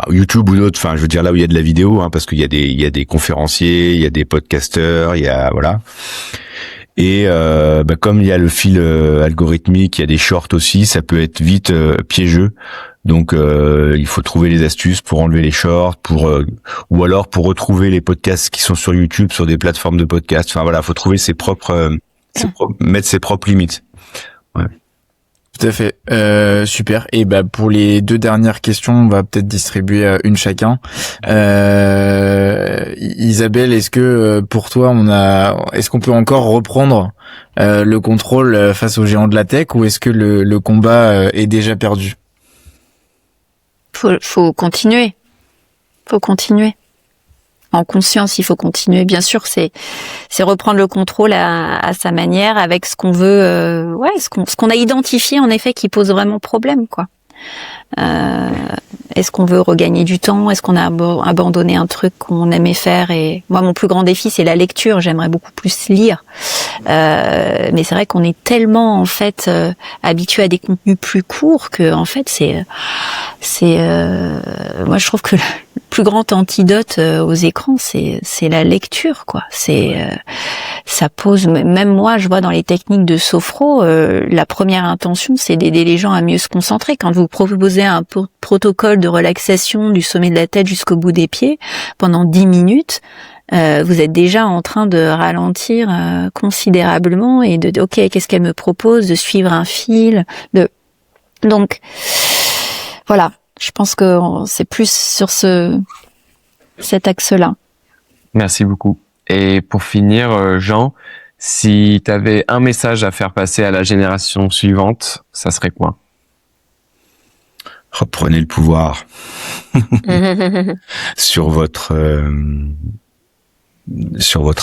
YouTube ou d'autres, je veux dire là où il y a de la vidéo, parce qu'il y a des conférenciers, il y a des podcasteurs, il y a voilà. Et comme il y a le fil algorithmique, il y a des shorts aussi, ça peut être vite piégeux. Donc il faut trouver les astuces pour enlever les shorts, ou alors pour retrouver les podcasts qui sont sur YouTube sur des plateformes de podcasts. Faut trouver mettre ses propres limites. Ouais. Tout à fait. Super. Et pour les 2 dernières questions, on va peut-être distribuer une chacun. Isabelle, est-ce que pour toi, est-ce qu'on peut encore reprendre le contrôle face aux géants de la tech, ou est-ce que le combat est déjà perdu? Faut continuer. En conscience, il faut continuer. Bien sûr, c'est reprendre le contrôle à sa manière, avec ce qu'on veut, ce qu'on a identifié en effet qui pose vraiment problème, quoi. Est-ce qu'on veut regagner du temps? Est-ce qu'on a abandonné un truc qu'on aimait faire? Et moi, mon plus grand défi, c'est la lecture. J'aimerais beaucoup plus lire. Mais c'est vrai qu'on est tellement en fait habitué à des contenus plus courts que en fait moi je trouve que le plus grand antidote aux écrans c'est la lecture quoi. Ça pose, même moi je vois dans les techniques de sophro, la première intention c'est d'aider les gens à mieux se concentrer. Quand vous proposez un protocole de relaxation du sommet de la tête jusqu'au bout des pieds pendant 10 minutes, vous êtes déjà en train de ralentir considérablement et de ok, qu'est-ce qu'elle me propose, de suivre un fil, donc voilà, je pense que c'est plus sur cet axe-là. Merci beaucoup. Et pour finir, Jean, si tu avais un message à faire passer à la génération suivante, ça serait quoi? Reprenez le pouvoir sur votre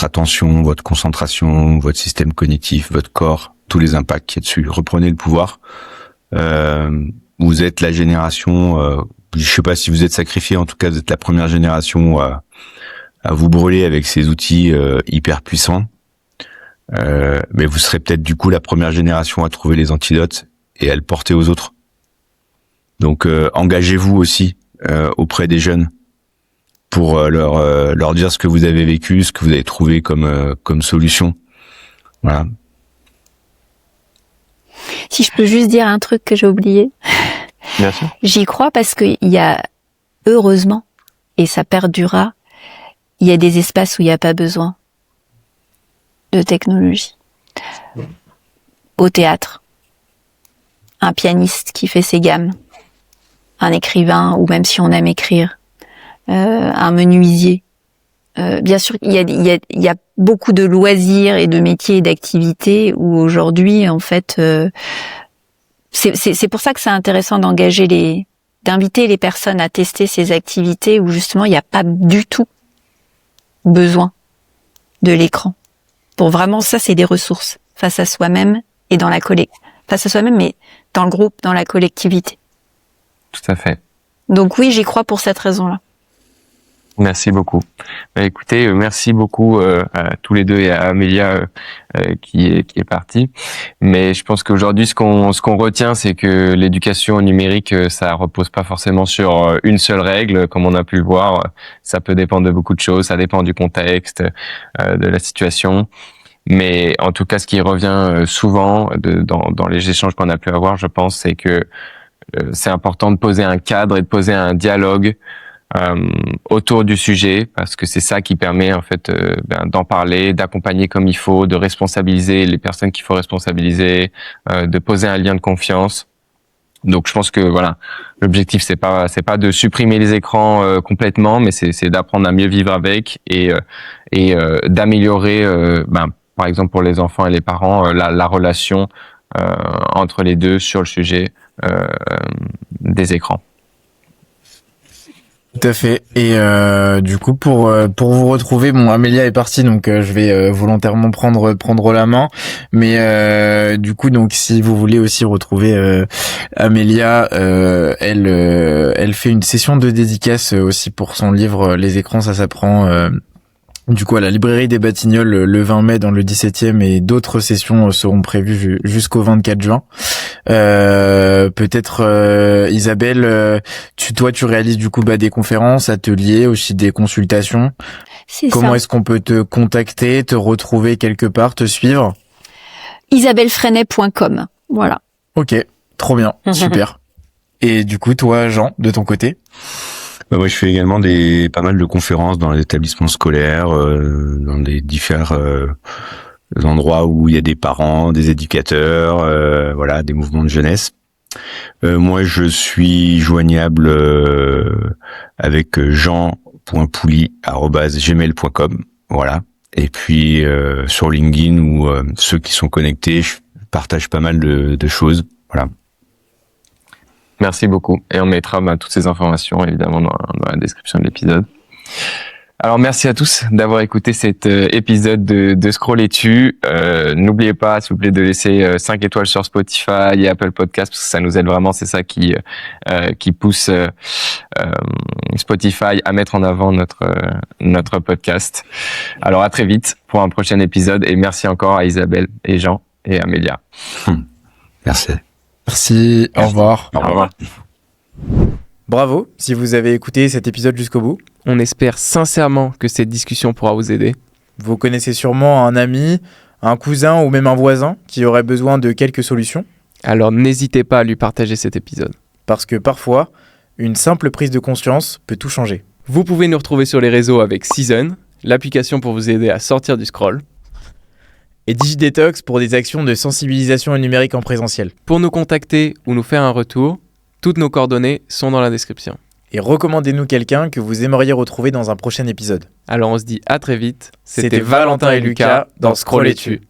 attention, votre concentration, votre système cognitif, votre corps, tous les impacts qu'il y a dessus. Reprenez le pouvoir. Vous êtes la génération, je sais pas si vous êtes sacrifié, en tout cas vous êtes la première génération à vous brûler avec ces outils hyper puissants. Mais vous serez peut-être du coup la première génération à trouver les antidotes et à le porter aux autres. Donc engagez-vous aussi auprès des jeunes pour leur dire ce que vous avez vécu, ce que vous avez trouvé comme solution. Voilà. Si je peux juste dire un truc que j'ai oublié. Bien sûr. J'y crois parce qu'il y a, heureusement, et ça perdurera, il y a des espaces où il n'y a pas besoin de technologie. Au théâtre, un pianiste qui fait ses gammes, un écrivain, ou même si on aime écrire, un menuisier. Bien sûr, il y a beaucoup de loisirs et de métiers et d'activités où aujourd'hui, en fait, c'est pour ça que c'est intéressant d'inviter les personnes à tester ces activités où justement il n'y a pas du tout besoin de l'écran. Pour vraiment, ça, c'est des ressources face à soi-même et face à soi-même, mais dans le groupe, dans la collectivité. Tout à fait. Donc oui, j'y crois pour cette raison-là. Merci beaucoup. Écoutez, merci beaucoup à tous les deux et à Amélia qui est partie. Mais je pense qu'aujourd'hui, ce qu'on retient, c'est que l'éducation numérique, ça repose pas forcément sur une seule règle, comme on a pu le voir. Ça peut dépendre de beaucoup de choses. Ça dépend du contexte, de la situation. Mais en tout cas, ce qui revient souvent dans les échanges qu'on a pu avoir, je pense, c'est que c'est important de poser un cadre et de poser un dialogue autour du sujet, parce que c'est ça qui permet en fait d'en parler, d'accompagner comme il faut, de responsabiliser les personnes qu'il faut responsabiliser, de poser un lien de confiance. Donc je pense que voilà, l'objectif c'est pas de supprimer les écrans complètement, mais c'est d'apprendre à mieux vivre avec et d'améliorer par exemple pour les enfants et les parents la relation entre les deux sur le sujet des écrans. Tout à fait. Et du coup, pour vous retrouver, bon, Amélia est partie, donc je vais volontairement prendre la main. Mais du coup, donc si vous voulez aussi retrouver Amélia, elle fait une session de dédicace aussi pour son livre Les écrans, ça s'apprend. Du coup, à la librairie des Batignolles le 20 mai dans le 17e, et d'autres sessions seront prévues jusqu'au 24 juin. Peut-être Isabelle, tu réalises du coup des conférences, ateliers, aussi des consultations. Comment est-ce qu'on peut te contacter, te retrouver quelque part, te suivre? isabellefreinet.com. Voilà. Ok, trop bien, super. Et du coup, toi, Jean, de ton côté? Moi, je fais également pas mal de conférences dans les établissements scolaires, dans des différents endroits où il y a des parents, des éducateurs, voilà, des mouvements de jeunesse. Moi, je suis joignable avec jean.pouli@gmail.com, voilà. Et puis sur LinkedIn, ou ceux qui sont connectés, je partage pas mal de choses, voilà. Merci beaucoup. Et on mettra toutes ces informations, évidemment, dans la description de l'épisode. Alors merci à tous d'avoir écouté cet épisode de Scroll et Tu. N'oubliez pas, s'il vous plaît, de laisser 5 étoiles sur Spotify et Apple Podcast parce que ça nous aide vraiment. C'est ça qui pousse Spotify à mettre en avant notre podcast. Alors à très vite pour un prochain épisode et merci encore à Isabelle et Jean et Amélia. Merci. Merci. Au revoir. Au revoir. Bravo si vous avez écouté cet épisode jusqu'au bout. On espère sincèrement que cette discussion pourra vous aider. Vous connaissez sûrement un ami, un cousin ou même un voisin qui aurait besoin de quelques solutions. Alors n'hésitez pas à lui partager cet épisode. Parce que parfois, une simple prise de conscience peut tout changer. Vous pouvez nous retrouver sur les réseaux avec Season, l'application pour vous aider à sortir du scroll. Et DigiDetox pour des actions de sensibilisation au numérique en présentiel. Pour nous contacter ou nous faire un retour, toutes nos coordonnées sont dans la description. Et recommandez-nous quelqu'un que vous aimeriez retrouver dans un prochain épisode. Alors on se dit à très vite. C'était Valentin et Lucas dans Scroll et Tu.